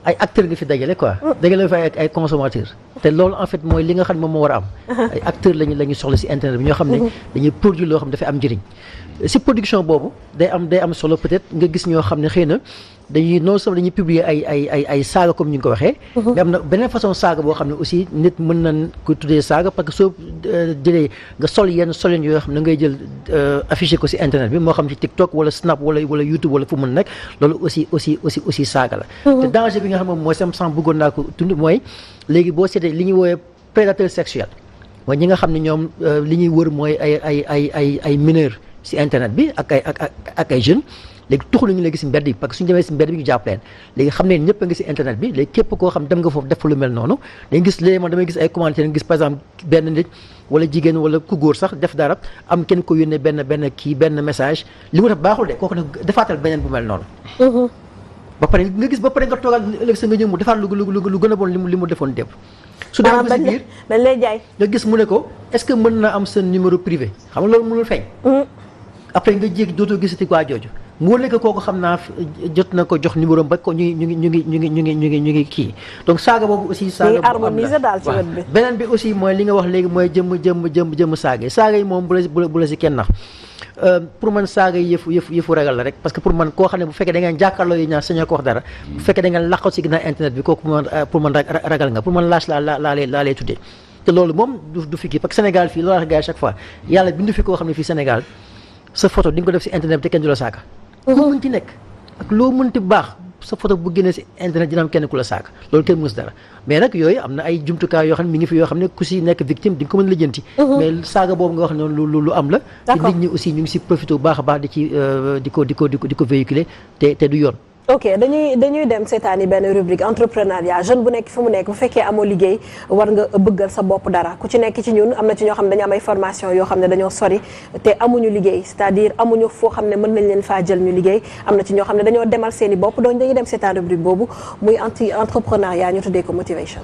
ay acteurs nga fi dajale quoi. dajale fa ay consommateurs. te loolu en fait mooy li nga xam ne moom moo war a am. ay acteurs lañu soxla ci internet bi ñoo xam ne dañuy produire loo xam ne dafay am njëriñ. ci production boobu day am solo peut-être nga gis ñoo xam ne xëy na dañuy non seulement dañuy publier ay saaga comme ni nga ko waxee. mais am na beneen façon saaga boo xam ne aussi nit mën nañ ko tuddee saaga parce que soo jëlee nga sol solin yoo xam ne ngay jël affiché ko ci internet bi moo xam ci TikTok wala Snap wala YouTube wala fu mën nekk loolu aussi saaga la. te danger bi nga xam ne mooy sam bëggoon naa ko tund mooy léegi boo seetee li ñuy woowee prédateur sexuel mooy ñi nga xam ne ñoom li ñuy wër mooy ay mineurs ci internet bi ak ay jeunes. léegi tuxu nañu léegi ci mbedd bi parce que suñu demee ci mbedd bi ñu jàpp leen léegi xam ne ñëpp a ngi ci internet bi léegi képp koo xam dem nga foofu def lu mel noonu dañu gis léegi man damay gis ay commentaires gis par exemple benn nit wala jigéen wala ku góor sax def dara am kenn ko yónnee benn message li mu def baaxul de kooku nag defaatal beneen bu mel noonu. ba pare nga toogal ëllëg sa nga ñëw mu defaat lu gën a bon li mu defoon démb. su demee ba ci biir dañ lay jaay. nga gis mu ne ko est-ce que mën na am sa numéro privé xam nga loolu mënul feeñ. après nga jéeg dootoo gisati waa jooju. mu nekk kooku xam naa jot na ko jox numéro ba ko ñu ngi kii donc saaga boobu aussi. saaga bu harmoniser daal ci wet bi. beneen bi aussi mooy li nga wax léegi mooy jëmm saaga yi moom bu la si kenn nax pour man saaga yi yëfu ragal la rek parce que pour man koo xam ne bu fekkee da ngeen jàkkaarloo yi ñaar sañoo ko wax dara. bu fekkee da ngeen laqal si ginnaaw internet bi kooku pour man ragal nga pour man lâche laa lay tuddee te loolu moom du fi kii parce que Sénégal fii loolu wax gars yi chaque fois yàlla bindu fi koo xam ne fii Sénégal sa photo di nga ko def si internet bi te kenn du la saaga. loo mënti nekk ak loo mënti baax sa photo bu génnee si internet dina am kenn ku la saaga loolu kenn mës dara mais nag yooyu am na ay jumtukaay yoo xam ne mi ngi fi yoo xam ne ku si nekk victime di nga ko mën a lijjanti. mais saaga boobu nga wax ne lu am la. te nit ñi aussi ñu ngi si profité bu baax a baax di ko véhiculer te du yoon. ok dañuy dem seetaani benn rubrique entrepreneuriat jeune bu nekk fi mu nekk bu fekkee amoo liggéey war nga bëggal sa bopp dara ku ci nekk ci ñun am na ci ñoo xam ne dañu am ay formation yoo xam ne dañoo sori te amuñu liggéey c'est-à-dire amuñu foo xam ne mën nañ leen faa jël ñu liggéey am na ci ñoo xam ne dañoo demal seen i bopp donc dañuy dem seetaan rubrique boobu muy entrepreneuriat ñu tuddee ko motivation.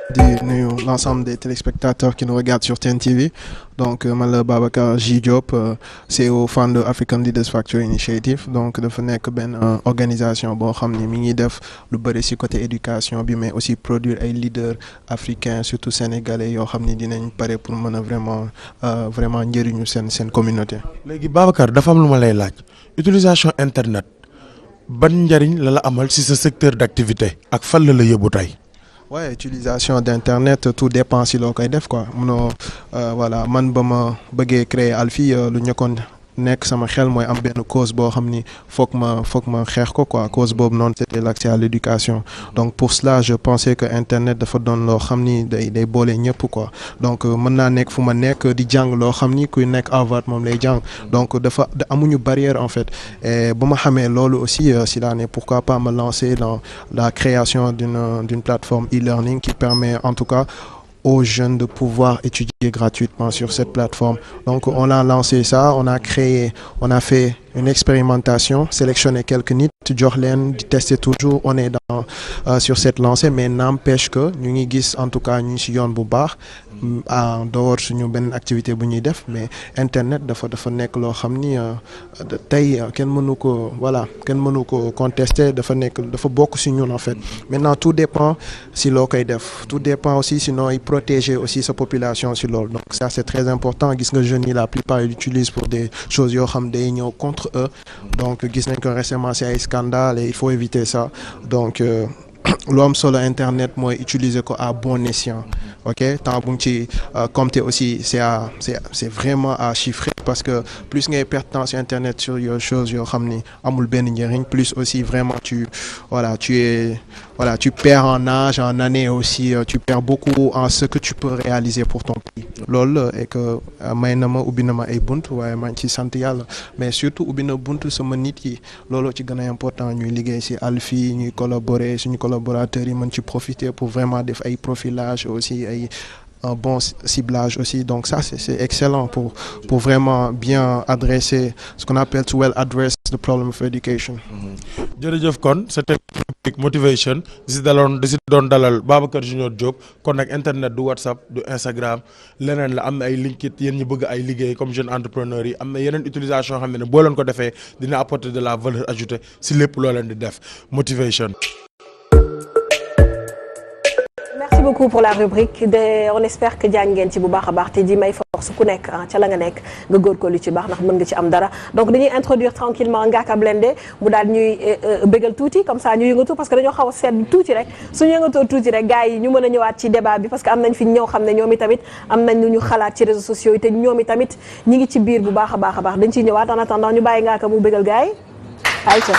di nuyu l'ensemble des téléspectateurs qui nous regardent sur TNTV donc man la Babacar J Diop CEO founder African Leaders Factory Initiative donc dafa nekk benn organisation boo xam ni mi ngi def lu bëri ci côté éducation bi mais aussi produire ay leaders africains surtout sénégalais yoo xam ni dinañ pare pour mën a vraiment njëriñu seen communauté. léegi Babacar dafa am lu ma lay laaj utilisation internet ban njëriñ la amal ci sa secteur d'activité ak fan la yóbbu tey. Ouais, utilisation d'internet tout dépend si loo koy def quoi munoo voilà man ba ma bëggee créer Alfie lu ñëkkoon nekk sama xel mooy am benn cause boo xam ni foog ma xeex ko quoi cause boobu noonu c'était l'accès à l'éducation donc pour cela je pensais que internet dafa doon loo xam ni day boole ñëpp quoi donc mën naa nekk fu ma nekk di jàng loo xam ni kuy nekk Harvard moom lay jàng donc dafa amuñu barrière en fait et ba ma xamee loolu aussi si laa ne pourquoi pas me lancer dans la création d'une plateforme e-learning qui permet en tout cas aux jeunes de pouvoir étudier gratuitement sur cette plateforme. Donc on a lancé ça, on a fait une expérimentation, sélectionné quelques nit, jox leen di tester toujours, on est sur cette lancée mais n'empêche que ñu ngi gis en tout cas ñu ngi ci yoon bu baax en dehors suñu benn activité bu ñuy def mais internet dafa nekk loo xam ni tey kenn mënu ko contester dafa bokk ci ñun en fait. Maintenant tout dépend si loo koy def, tout dépend aussi si nooy protéger aussi sa population ci loolu donc ça c'est très important gis nga jeunes yi la plupart ils l'utilisent pour des choses yoo xam day ñëw contre eux donc gis nañ ko récemment ci ay scandales et il faut éviter ça donc lu am solo internet mooy utiliser ko à bon escient ok temps bu ngi ci compter aussi c'est vraiment à chiffrer parce que plus ngay perdre temps sur internet sur yoo choses yoo xam ni amul benn njëriñ plus aussi vraiment tu perds en âge en année aussi tu perds beaucoup en ce que tu peux réaliser pour ton pays loolu et que may na ma ubbi na ma ay bunt waaye maa ngi ci sant yàlla mais surtout ubbi na bunt sama nit yi looloo ci gën a important ñuy liggéey ci Alfie ñuy collaborer suñu collaborateurs yi mën ci profiter pour vraiment def ay profilage aussi ay un bon ciblage aussi. Donc ça, c'est excellent pour vraiment bien adresser ce qu'on appelle to well address the problem of education. jërëjëf kon c'était motivation di si doon dalal Babacar Junior Diop kon nag internet du WhatsApp du Instagram leneen la am na ay linkit yéen ñi bëgg ay liggéey comme jeune entrepreneur yi am na yeneen utilisation yoo xam ne boo leen ko defee dina apporter de la valeur ajoutée si lépp loo leen di def motivation. Merci beaucoup pour la rubrique on espère que jàng ngeen ci bu baax a baax te ji may force ku nekk ca la nga nekk nga góorgóorlu ci baax ndax mën nga ci am dara donc dañuy introduire tranquillement Ngaaka Blindé mu daal ñuy bégal tuuti comme ça ñu yëngatu parce que dañoo xaw a sedd tuuti rek suñu yëngatoo tuuti rek gars yi ñu mën a ñëwaat ci débat bi parce que am nañ fi ñoo xam ne ñoom itamit am nañ lu ñu xalaat ci réseaux sociaux yi te ñoom itamit ñi ngi ci biir bu baax a baax dañ ciy ñëwaat en attendant ñu bàyyi Ngaaka mu bégal gars yi ayca.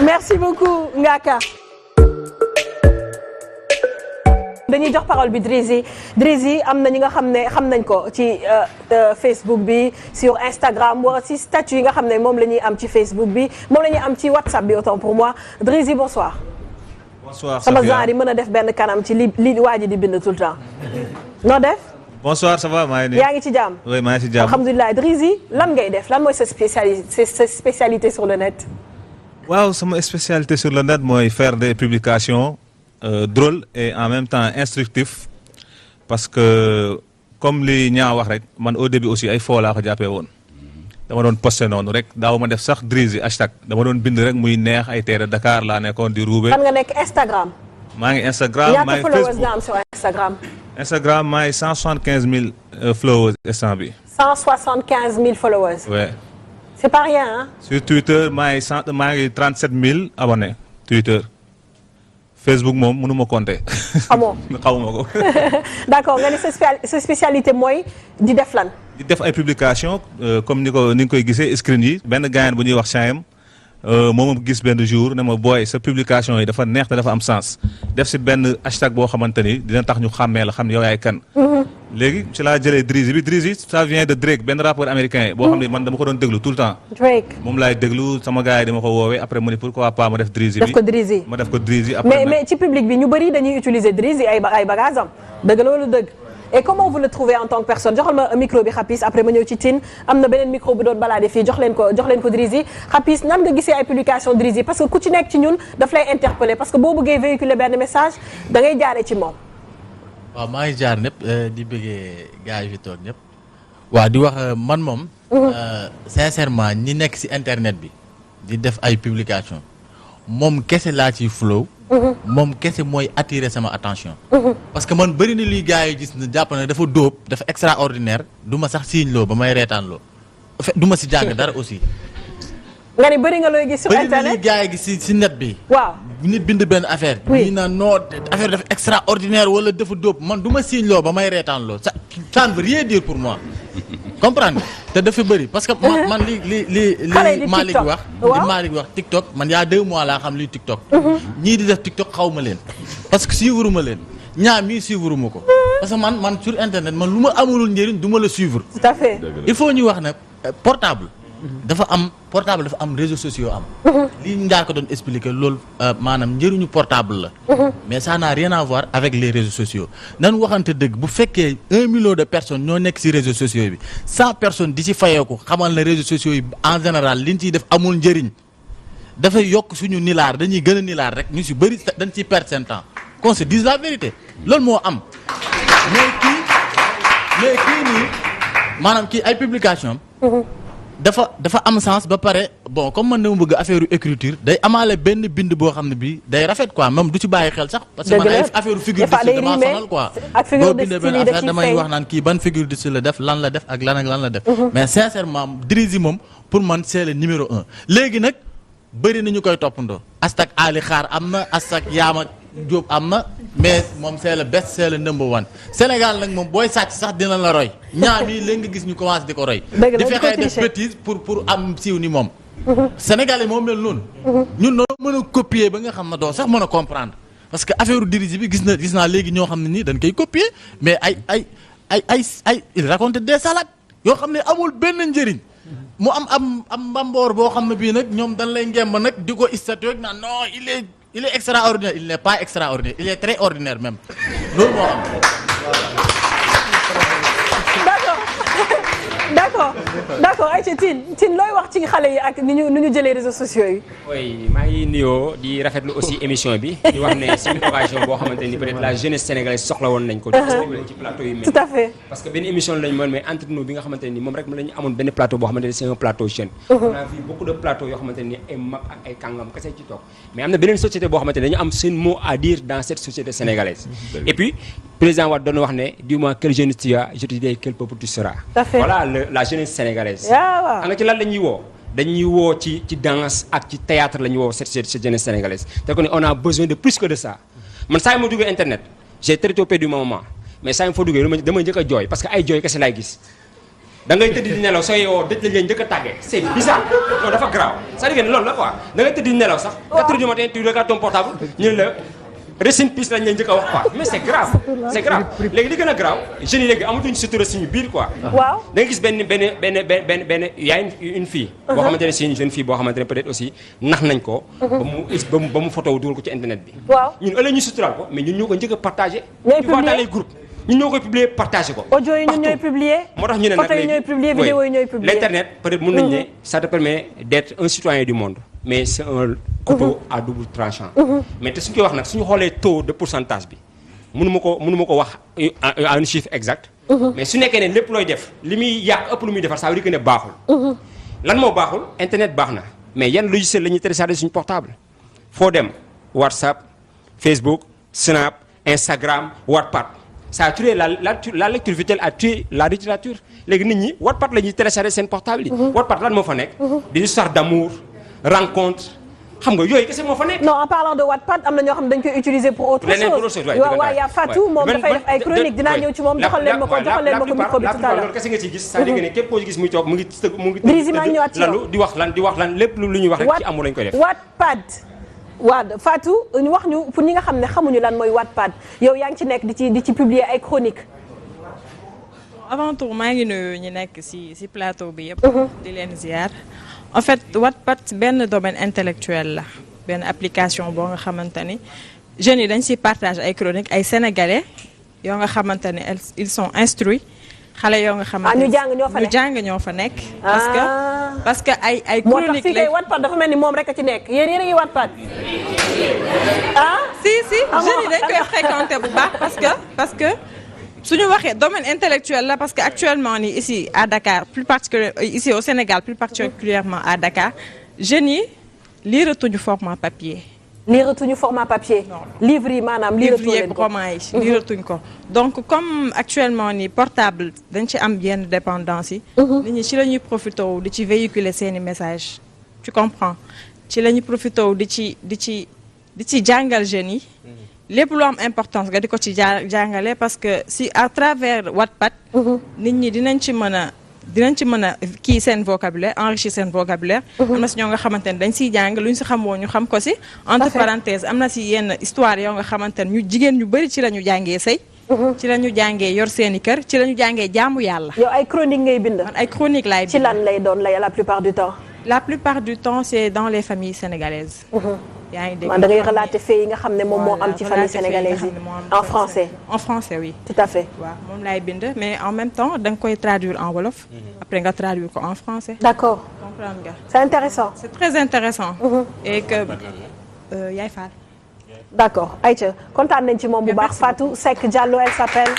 Merci beaucoup Ngaaka. dañuy jox parole bi Drizzy am na ñi nga xam ne xam nañ ko ci Facebook bi sur Instagram wala ci statut yi nga xam ne moom la ñuy am ci Facebook bi moom la ñuy am ci WhatsApp bi autant pour moi Drizzy bonsoir. Bonsoir sama Safia. genre yi mën a def benn kanam ci li waa ji di bind tout le temps noo def. Bonsoir, ça va maa ngi nii. yaa ngi ci jàmm. Oui maa ngi ci jàmm. alhamdulilah Drizzy lan ngay def lan mooy sa spécialité sur le net. waaw sama spécialité sur le net mooy faire des publications drôles et en même temps instructifs parce que comme li ñaa wax rek man au début aussi ay foo laa ko jàppee woon dama doon posté noonu rek daaw ma def sax Drizzy hashtag dama doon bind rek muy neex ay teere Dakar laa nekkoon di roube. fan nga nekk Instagram. maa ngi Instagram maa ngi followers Facebook nga am sur Instagram. Instagram maa ngi 175 000 followers instant bi. 175 000 followers. ouais. c'est pas rien hein. sur Twitter maa ngi 37 000 abonnés Twitter. Facebook moom mënu ma compter. xamoo xamuma ko. d'accord nga ne sa spécialité mooy di def lan. di def ay publication comme ni nga koy gisee screen yi benn gaayan bu ñuy wax Chaim moom gis benn jour ne ma booy sa publication yi dafa neex te dafa am sens def si benn hashtag boo xamante ni dina tax ñu xàmmee la xam ne yow yaay kan. léegi ci laa jëlee Drizzy bi Drizzy ça vient de Drake benn rappeur américain boo xam ne man dama ko doon déglu tout le temps. Drake moom laay déglu sama gars yi dama ko woowee après mu ne pourquoi pas ma def Drizzy bi. def ko Drizzy ma def ko Drizzy après mais ci public bi ñu bëri dañuy utiliser Drizzy ay bagages am dëgg loolu dëgg. et comment vous le trouvez en tant que personne joxal ma micro bi Xapis après ma ñëw ci Tine am na beneen micro bu doon balaade fii jox leen ko Drizzy Xapis nan nga gisee ay publication Drizzy parce que ku ci nekk ci ñun daf lay interpeller parce que boo bëggee véhiculer benn message da ngay jaaree ci moom. waaw maa ngi jaar ñëpp di bëggee gars yi fi toog ñëpp. waaw di wax man moom. sincèrement ñi nekk ci internet bi di def ay publication moom kese laa ciy flow. moom kese mooy attirer sama attention. parce que man bëri na luy gars yi gis na jàpp na dafa dóob dafa extraordinaire du ma sax siiñ loo ba may reetaan loo du ma si jàng dara aussi. nga ni bëri nga looy gis sur internet bëri na luy gars yi gis si net bi. waaw nit bind benn affaire. ñii naan non affaire dafa extraordinaire wala dafa dóob man du ma siiñ loo ba may reetaan loo ça ne veut rien dire pour moi. comprendre te dafa bëri parce que man li Malick wax li Malick wax TikTok man y'a 2 mois laa xam luy TikTok. ñii di def TikTok xaw ma leen parce que suivre ma leen ñaa mii suivre ma ko parce que man sur internet man lu ma amulul njëriñ du ma la suivre. tout à fait il faut ñu wax ne portable dafa am réseaux sociaux am. lii ngaa ko doon expliquer loolu maanaam njëriñu portable la. mais ça n'a rien à voir avec les réseaux sociaux nan waxante dëgg bu fekkee 1 million de personnes ñoo nekk ci réseaux sociaux bi 100 personnes di ci fayeeku xamal na réseaux sociaux yi en général liñ ciy def amul njëriñ dafay yokk suñu nilaar dañuy gën a nilaar rek ñu ci bëri dañ ciy perdre seen temps qu'on se dise la vérité loolu moo am mais kii nii maanaam kii ay publication dafa am sens ba pare bon comme man dama bëgg affaire écriture day amaale benn bind boo xam ne bii day rafet quoi même du ci bàyyi xel sax. parce que man ay affaire figure de style dama sonal quoi. boo bindee benn affaire damay wax naan kii ban figure de style la def lan la def ak lan la def. mais sincèrement Drizzy moom pour man c'est le numéro 1. léegi nag bëri na ñu koy toppandoo. hashtag Ali Xaar am na hashtag Yaama Diop am na mais moom c'est le best c'est le number 1 Sénégal nag moom booy sàcc sax dina la roy ñaar yi léegi nga gis ñu commencé di ko roy. di fexe def bêtise pour am siiw ni moom. Sénégalais moom mel noonu. ñun noo mën a copier ba nga xam ne doo sax mën a comprendre parce que affaire Drizzy bi gis naa léegi ñoo xam ne nii dañ koy copier mais ay il raconte des salades yoo xam ne amul benn njëriñ. mu am mbamboor boo xam ne bii nag ñoom dañ lay ngemb nag di ko statut naan non il est extraordinaire il n'est pas extraordinaire il est très ordinaire même loolu moo am. d'accord ayca Tine looy wax ci xale yi ak ni ñu jëlee réseaux sociaux yi. oui maa ngi nuyoo di rafetlu aussi émission bi di wax ne c'est une occasion boo xamante ni peut-être la jeunesse sénégalaise soxla woon nañ ko. ci plateau yu mel. tout à fait parce que benn émission lañ mën mais entre nous bi nga xamante ni moom rek lañu amoon benn plateau boo xamante ni c'est un plateau jeune. on a vu beaucoup de plateaux yoo xamante ni ay mag ak ay kàngam kese ci toog mais am na beneen société boo xamante ni dañu am seen mot à dire dans cette société sénégalaise. et puis président Wade doon wax ne dis-moi quel jeune tu as je te dirai quel peuple tu seras. voilà la jeunesse sénégalaise. waaw nga ci lan la ñuy woo. dañuy woo ci danse ak ci théâtre la ñuy woo cette jeunesse sénégalaise te ko ne on a besoin de plus que de ça man saa yi ma duggee internet j'ai très tôt perdu ma maman mais saa yi ma fa duggee dama njëkk a jooy parce que ay jooy kese laay gis da ngay tëdd di nelaw soo yeewoo dëj lañ leen njëkk a tàggee c'est bizarre non dafa grave ça veut dire loolu la quoi da ngay tëdd di nelaw sax 4 heures du matin tu regardes ton portable ñu la rest in peace lañ leen njëkk a wax quoi mais c'est grave léegi li gën a grave jeunes yi léegi amatuñ sutura suñu biir quoi. waaw da nga gis benn y a une fille. boo xamante ne c'est une jeune fille boo xamante ne peut-être aussi nax nañ ko. ba mu photo dugal ko ci internet bi. waaw ñun ëllëg ñu suturaal ko mais ñun ñoo ko njëkk a partagé. tu vois dans les groupes ñun ñoo koy publier partagé ko. audio yi ñun ñooy publier. moo tax ñu ne nag photo yi ñooy publier vidéo yi ñooy publier. l'internet peut-être mën nañu ne ça te permet d'être un citoyen du monde mais c'est un couteau à double tranchant. mais te suñu koy wax nag suñu xoolee taux de pourcentage bi mënu ma ko wax à un chiffre exact. mais su nekkee ne lépp looy def li muy yàq ëpp lu muy defar ça veut dire que ne baaxul. lan moo baaxul internet baax na mais yan logiciel la ñuy télécharger suñu portable foo dem WhatsApp Facebook Snap Instagram Wattpad ça a tué la lecture visuelle a tué la littérature léegi nit ñi Wattpad la ñuy télécharger seen portable yi. Wattpad lan moo fa nekk. des histoires d'amour rencontre xam nga yooyu kese moo fa nekk. non en parlant de Wattpad am na ñoo xam dañ koy utiliser pour autre chose. waaw yaa Fatou moom dafay def ay chronique dinaa ñëw ci moom joxal leen ma ko micro bi tout à l'heure. loolu kese nga ciy gis c'est-à-dire que ne képp koo ci gis muy toog mu ngi lalu di wax lan lépp lu ñuy wax rek ci amour lañ koy def. Wattpad waaw Fatou ñu wax ñu pour ñi nga xam ne xamuñu lan mooy Wattpad yow yaa ngi ci nekk di ci publier ay chronique. avant tout maa ngi nuyu ñu nekk ci plateau bi yëpp. di leen ziar. en fait Wattpad benn domaine intellectuel la benn application boo nga xamante ni jeunes yi dañ ciy partage ay chroniques ay sénégalais yoo nga xamante ni ils sont instruits xale yoo nga xamante ni ñu jàng ñoo fa nekk. parce que ay moo tax chroniques fii kay Wattpad dafa mel ni moom rek a ci nekk yéen a ngi Wattpad si jeunes yi dañ koy fréquenter bu baax parce que suñu waxee domaine intellectuel là parce que actuellement nii ici à Dakar plus particulièrement ici au Sénégal plus particulièrement à Dakar jeunes yi liiratuñu format papier. liiratuñu format papier. livre yi maanaam liiratuñu leen ko roman yi liiratuñ ko. donc comme actuellement nii portable dañ ci am yenn dépendance yi. nit ñi ci la ñuy profité wu di ci véhiculer seeni message tu comprends ci la ñuy profité wu di ci jàngal jeunes yi. lépp lu am importance nga di ko ci jàngale parce que si à travers Wattpad nit ñi dinañ ci mën a kii seen vocabulaire enrichir seen vocabulaire am na si ñoo nga xamante ne dañ siy jàng lu ñu si xamoo ñu xam ko si entre parenthèses am na si yenn histoire yoo nga xamante ne ñu jigéen ñu bëri ci la ñu jàngee sëy ci la ñu jàngee yor seeni kër ci la ñu jàngee jaamu yàlla yow ay chronique ngay bind man ay chronique laay bind ci lan lay doon la plupart du temps la plupart du temps c'est dans les familles sénégalaises yaa ngi dégg da ngay relater fait yi nga xam ne moom moo am ci famille sénégalaise yi en français. en français oui. tout à fait. waaw moom laay bind mais en même temps da nga koy traduire en wolof. après nga traduire ko en français. d'accord comprendre nga. c'est intéressant. c'est très intéressant. et que Yaay Fall. d'accord Aïcha kontaan nañ ci moom bu baax Fatou Seck Diallo elle s'appelle.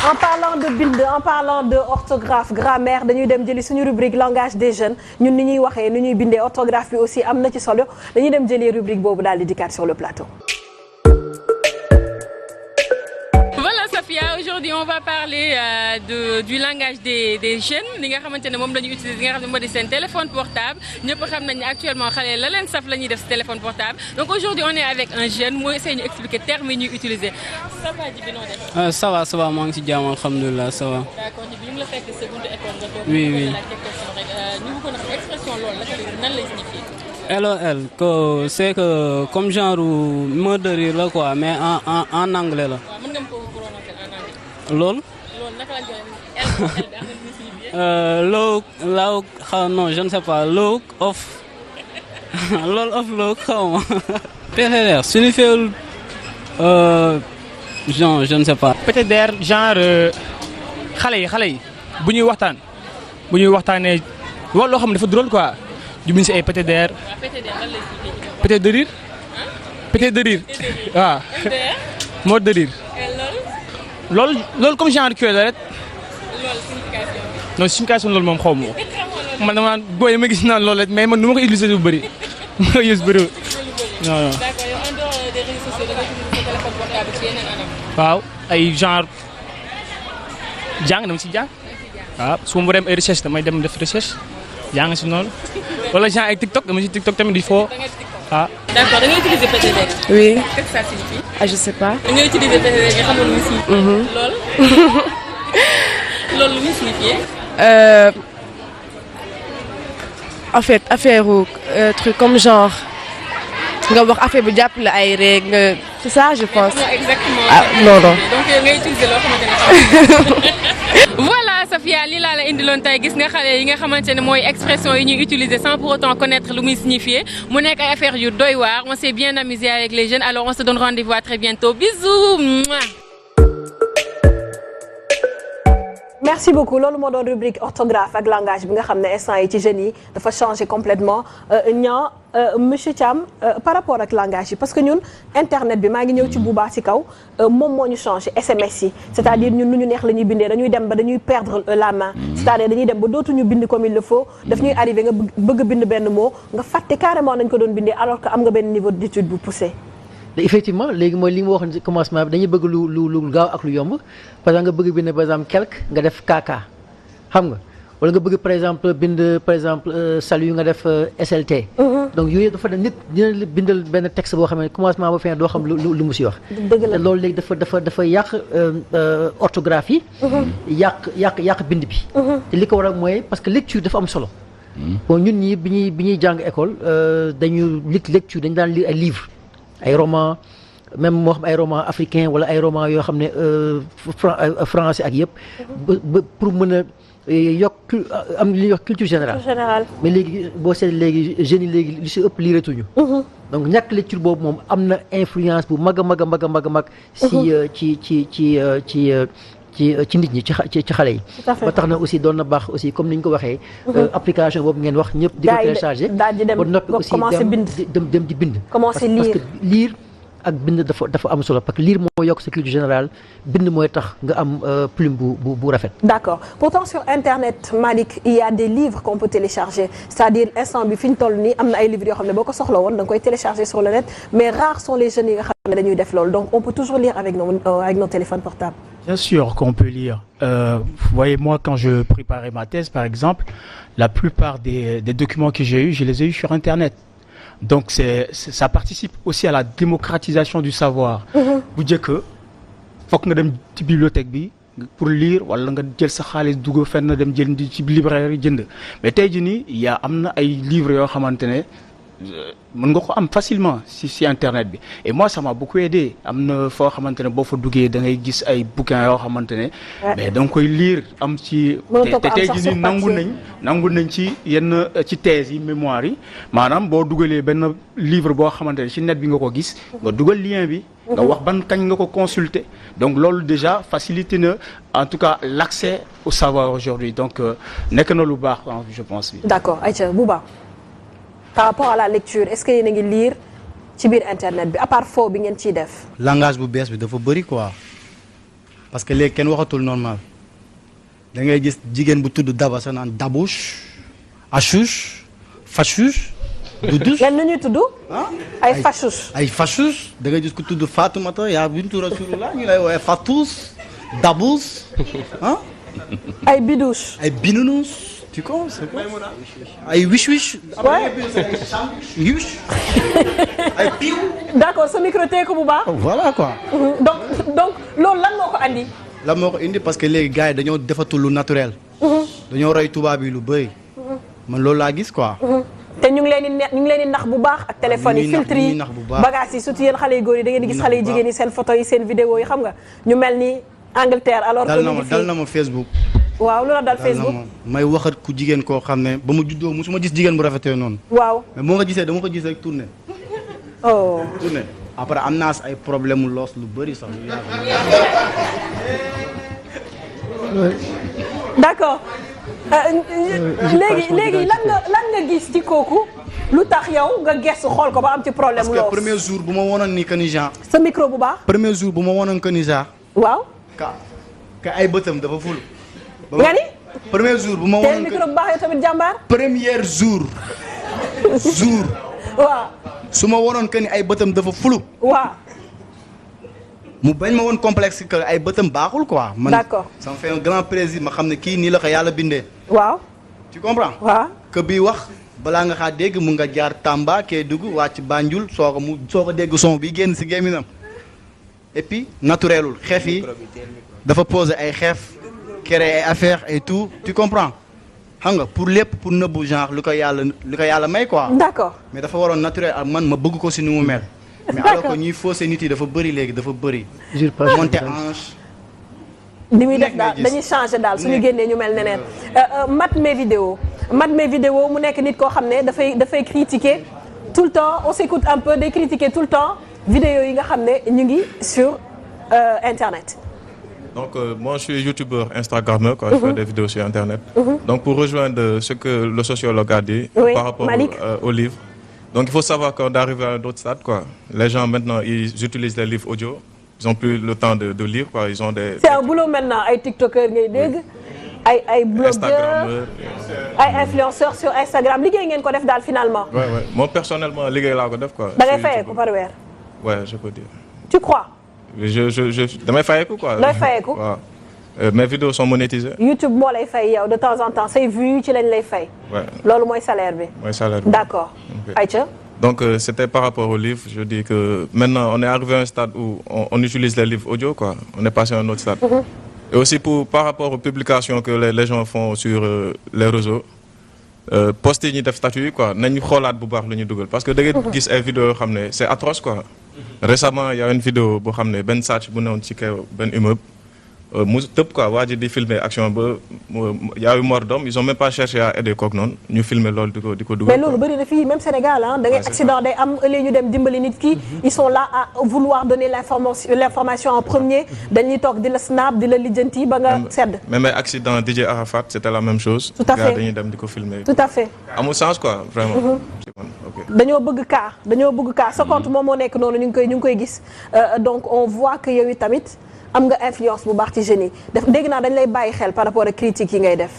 en parlant de bind en parlant de orthographe grammaire dañuy dem jëli suñu rubrique langage des jeunes ñun ni ñuy waxee ni ñuy bindee orthographe bi aussi am na ci solo dañuy dem jëli rubrique boobu daal di dikkaat sur le plateau. Aujourd'hui on va parler du langage des jeunes li nga xamante ne moom la ñuy utiliser li nga xam ne moo di seen téléphone portable ñëpp xam nañ ne actuellement xale la leen saf la ñuy def si téléphone portable donc aujourd'hui on est avec un jeune mooy essayer ñu expliquer termes yi ñuy utiliser ça va Djibi noo def. ça va maa ngi ci jàmm alhamdulilah ça va. d'accord Djibi ñu ngi la fekk seconde école nga toog. oui ñu bëggoon a xam expression loolu nan lay signifier. LOL que c'est que comme genre mot de rire la quoi mais en anglais la. waaw mën nga ko prononcer en anglais. loolu. loolu naka lañ koy look non je ne sais pas look of look xaw ma. PTDR signifiewul genre je ne sais pas. PTDR genre xale yi bu ñuy waxtaanee loo xam ne dafa drôle quoi jubluñ si ay PTDR. waaw PTDR lan lay signifier. peut-être de rire. peut-être de rire waaw. mot de rire. loolu comme genre kii la rek. loolu signification. non signification loolu moom xaw ma ko man damaa booy ma gis naan loolu rek mais man nu ma ko utiliser bu bëri ma ko use bëriwul. non. d'accord yow en dehors des réseaux sociaux da nga utiliser sa téléphone portable ci yeneen anam. waaw ay genre jàng dama si jàng. waaw su ma dem ay recherche damay dem def recherche jàng si noonu wala genre ay TikTok dama si TikTok tamit di foo. ah. d'accord da ngay utiliser PTDR. oui. qu'est-ce que ça signifie. ah je sais pas. da ngay utiliser PTDR nga xamul lu muy signifier. loolu lu muy signifier. en fait affaire truc comme genre nga wax affaire bu jàppale ay rek nga c'est ça je pense. non exactement. ah non. donc nga utiliser loo xamante ne voilà Safia lii laa la indiloon tey gis nga xale yi nga xamante ne mooy expression yi ñuy utiliser sans pour autant connaître lu muy signifier mu nekk ay affaires yu doy waar on s'est bien amusé avec les jeunes alors on se donne rendez-vous à très bientôt bisous. merci beaucoup loolu moo doon rubrique orthographe ak langage bi nga xam ne instant yi ci jeunes yi dafa changé complètement ñaa monsieur Thiam par rapport ak langage yi parce que ñun internet bi maa ngi ñëw ci bu baax ci kaw moom moo ñu changé SMS yi c'est-à-dire ñun nu ñu neex la ñuy bindee dañuy dem ba dañuy perdre la main c'est-à-dire dañuy dem ba dootuñu bind comme il le faut daf ñuy arrivé nga bëgg bind benn mot nga fàtte carrément nañ ko doon bindee alors que am nga benn niveau d'étude bu poussé. effectivement léegi mooy li nga waxoon ci commencement bi dañuy bëgg lu gaaw ak lu yomb par exemple nga bëgg bind par exemple quelque nga def kaka xam nga wala nga bëgg par exemple bind par exemple salut nga def SLT. donc yooyu dafa ne nit dina la bindal benn texte boo xam ne commencement ba fin doo xam lu mu si wax. dëgg la te loolu léegi dafa yàq orthographie. yàq bind bi. te li ko waral mooy parce que lecture dafa am solo. bon ñun ñii bi ñuy jàng école dañu lecture dañu daan lire ay livres. ay romans même moo xam ay romans africains wala ay romans yoo xam ne français ak yëpp. ba pour mën a yokk am li ñuy wax culture générale. mais léegi boo seet léegi jeunes yi léegi li si ëpp liiratuñu. donc ñàkk lecture boobu moom am na influence bu mag a mag a mag a mag a mag. ci nit ñi ci xale yi. ba tax na aussi doon na baax aussi comme ni ñu ko waxee. application boobu ngeen wax ñëpp di ko télécharger. ba noppi aussi dem di bind. commencer lire parce que lire ak bind dafa am solo parce que lire moo yokk sa culture générale bind mooy tax nga am plume bu rafet. d'accord pourtant sur internet Malick il y a des livres qu'on peut télécharger c'est-à-dire instant bi fi ñu toll nii am na ay livres yoo xam ne boo ko soxla woon da nga koy télécharger sur le net mais rares sont les jeunes yi nga xam ne dañuy def loolu donc on peut toujours lire avec nos téléphones portables. Bien sûr qu'on peut lire. Vous voyez, moi, quand je préparais ma thèse, par exemple, la plupart des documents que j'ai eus, je les ai eus sur Internet. Donc, ça participe aussi à la démocratisation du savoir. Vous dites que, faut que nous ayons une bibliothèque pour lire, wala nga jël sa xaalis dugg fenn dem jël ci librairie jënd. Mais tey jii nii, il y a amna ay livres yoo xamante ne mën nga ko am facilement si internet bi et moi ça m'a beaucoup aidé am na foo xamante ne boo fa duggee da ngay gis ay bouquins yoo xamante ne mais da nga koy lire am ci te tey jii nii nangu nañ ci yenn ci thèse yi mémoire yi maanaam boo dugalee benn livre boo xamante ne ci net bi nga ko gis nga dugal lien bi nga wax ban kañ nga ko consulter donc loolu déjà facilité na en tout cas l'accès au savoir aujourd'hui donc nekk na lu baax je pense. D'accord Aïcha Bouba. Par rapport à la lecture est-ce que yéen a ngi lire ci biir internet bi à part foo bi ngeen ciy def. langage bu bees bi dafa bëri quoi parce que léegi kenn waxatul normal da ngay gis jigéen bu tudd Daba sa naan dabouche achouche fachouche. dudus lan la ñuy tudd. ay fachouche. ay fachouche da ngay gis ku tudd Fatoumata yaa bintu Rasulullah ñu lay woowee Fatous dabous ah. ay bidouche. ay binunus. Tu comprends c'est quoi ay wish wish. ay piw. d'accord sa micro tey ko bu baax. voilà quoi. donc loolu lan moo ko andi. lan moo ko indi parce que léegi gars yi dañoo defatul lu naturel. dañoo roy tubaab yi lu bëri. man loolu laa gis quoi. te ñu ngi leen di nax bu baax ak téléphone yi filtre yi bagages yi surtout yéen xale yu góor yi da ngeen di gis xale yu jigéen yi seen photo yi seen vidéo yi xam nga ñu mel ni Angleterre alors que dal na ma Facebook. waaw loolu daal Facebook may waxat ku jigéen koo xam ne ba ma juddoo musuma gis jigéen bu rafetee noonu. waaw mais moo nga gisee dama ko gis rek tourné. oh tourné après am naa ay problème mu loos lu bëri sax. d'accord léegi lan nga gis ci kooku lu tax yow nga gestu xool ko ba am ci problème loos. parce que premier jour bu ma wonoon ni Kanija. sa micro bu baax. premier jour bu ma wonoon Kanija. waaw. ka ay bëtam dafa ful. nga ni. premier jour bu ma wonoon micro bu baax yow tamit jàmbaar. premier jour. waaw. su ma wonoon que ni ay bëtam dafa fulu. waaw. mu bañ ma woon complexe que ay bëtam baaxul quoi. d'accord man ça me fait un grand plaisir ma xam ne kii nii la ko yàlla bindee. waaw. tu comprends. waaw. que bii wax balaa nga xaa dégg mu nga jaar Tamba Kédougou wàcc Banjul soo ko dégg son bi génn si gémminam et puis naturelul xeef yi dafa poser ay xeef créer ay affaires et tout tu comprends xam nga pour lépp pour nëbbu genre lu ko yàlla may quoi. d'accord mais dafa waroon naturel ak man ma bëgg ko si ni mu mel. mais alors que ñuy fausser nit yi dafa bëri léegi dafa bëri. monter hanche. li muy def daal dañuy changer daal suñu génnee ñu mel neneen mat mes vidéo mu nekk nit koo xam ne dafay critiquer tout le temps on s'écoute un peu day critiquer tout le temps vidéo yi nga xam ne ñu ngi sur internet. Donc moi je suis youtubeur, instagrammeur, quoi. Je fais des vidéos sur internet. Donc pour rejoindre ce que le sociologue a dit par rapport au livre. Donc il faut savoir qu'on est arrivé à un autre stade, quoi. Les gens maintenant ils utilisent les livres audio. Ils ont plus le temps de lire, quoi. Ils ont des. C'est un boulot maintenant, ay tiktokers ngay dégg. ay blogueurs ay influenceurs sur Instagram liggéey ngeen ko def daal finalement. Ouais. Moi personnellement liggéey laa ko def, quoi. da ngay fayeeku par weer. Ouais, je peux dire. Tu crois? damay fayeeku, quoi. looy fayeeku. waaw mes vidéos sont monétisées. YouTube moo lay fay yow de temps en temps say vues ci lañ lay fay. Ouais. loolu mooy salaire bi. mooy salaire bi. D'accord. Aïcha. Donc c'était par rapport au livre. Je dis que maintenant on est arrivé à un stade où on utilise les livres audio, quoi. On est passé à un autre stade. Et aussi par rapport aux publications que les gens font sur les réseaux. Poster ñi def statut, quoi. Nañu xoolaat bu baax lu ñu dugal parce que da ngay gis ay vidéos yoo xam ne c'est atroce, quoi. Récemment il y a une vidéo boo xam ne benn sàcc bu newoon ci kaw benn immeuble. mu tëb, quoi, waa ji di filmer action ba y a eu mort d'homme, ils ont même pas cherché à aider kooku noonu ñu filmer loolu di ko dugal. Mais loolu bëri na fii même Sénégal ah da ngay accident day am ëllëg ñu dem dimbali nit ki ils sont là à vouloir donner l'information en premier dañuy toog di la snap di la lijjanti ba nga sedd. Même ay accident DJ Arafat c'était la même chose. Tout à fait dañuy dem di ko filmer. Tout à fait. amul sens, quoi, vraiment. dañoo bëgg cas sa compte moom moo nekk noonu ñu ngi koy gis donc on voit que yow tamit. am nga influence bu baax ci jeunes yi dégg naa dañ lay bàyyi xel par rapport ak critiques yi ngay def.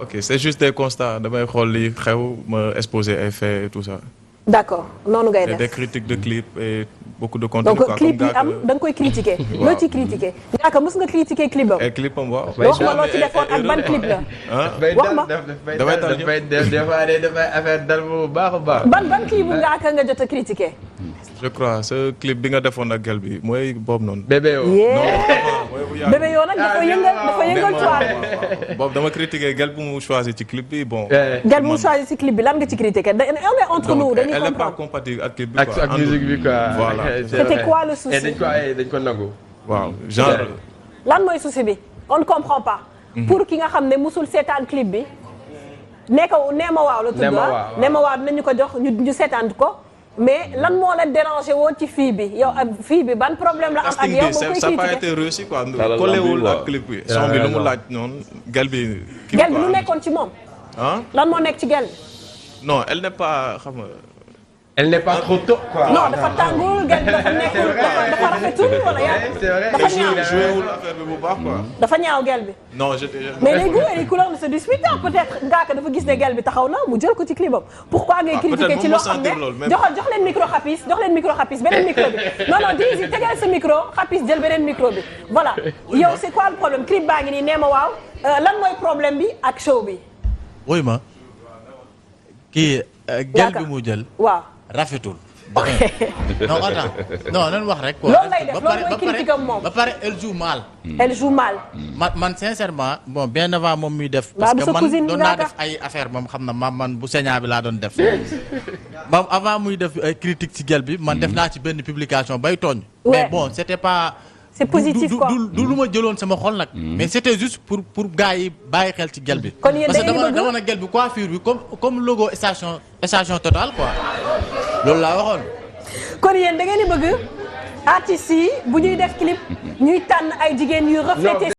Ok, c'est juste des constats damay xool li xew ma exposer ay faits et tout ça. D'accord noonu ngay def des critiques de clips et beaucoup de contenu. Donc clip yi am da nga koy critiquer. loo ci critiquer Ngaaka mës nga critiquer clip am. ay clip am waaw. wax ma loo ci defoon ak ban clip la. wax ma dafay affaire dal bu baax a baax. ban clip bu Ngaaka nga jot a critiquer. Je crois ce clip bi nga defoon ak gel bi mooy boobu noonu. bébé yoo. bébé yoo nag dafa yëngal toile. boobu dama critiquer gel bu mu choisir ci clip bi bon. gel bu mu choisir ci clip bi lan nga ci critiquer on est entre nous dañuy comprendre. Elle est pas compatible ak clip bi quoi. ak musique bi quoi. Voilà. C'était quoi le souci. dañ ko nangu. waaw genre. lan mooy souci bi on ne comprend pas. pour ki nga xam ne musul seetaan clip bi. nee ma waaw la tudd. nee ma waaw dinañu ko jox ñu seetaan ko. mais lan moo la dérangé woon ci fii bi yow ak fii bi ban problème la am ak yow. ça n'a pas été réussi, quoi. collewul ak clip bi. son bi lu mu laaj noonu gel bi. gel bi lu nekkoon ci moom. lan moo nekk ci gel bi. non elle n'est pas xam nga. elle n'est pas trop tôt, quoi. non dafa tàngul gel bi dafa nekkul dafa rafetul wala dafa ñaaw. joué wul affaire bi bu baax, quoi. dafa ñaaw gel bi. non mais les goûts et les couleurs ne se disputent pas peut-être Ngaaka dafa gis ne gel bi taxaw na mu jël ko ci clipam. pourquoi ngay critiquer ci loo xam ne jox leen micro xapis beneen micro bi. non di tegal sa micro xapis jël beneen micro bi voilà yow c'est quoi le problème clip baa ngi nii nee ma waaw lan mooy problème bi ak show bi. woy ma kii gel bi mu jël. waaw rafetul. non attends non nan wax rek. loolu lay def loolu mooy critique am moom ba pare elle joue mal. elle joue mal. man sincèrement bon bien avant moom muy def. parce que man doon naa def ay affaire moom xam na man bu señaa bi laa doon def. moom avant muy def ay critique ci gel bi man def naa ci benn publication bay tooñ. mais bon c'était pas. c'est positif quoi du lu ma jëloon sama xol nag. mais c'était juste pour gars yi bàyyi xel ci gel bi. kon yéen parce que dama na gel bi coiffure bi comme logo station Total quoi loolu laa waxoon. kon yéen da ngeen di bëgg artistes yi bu ñuy def clip ñuy tànn ay jigéen yu refléter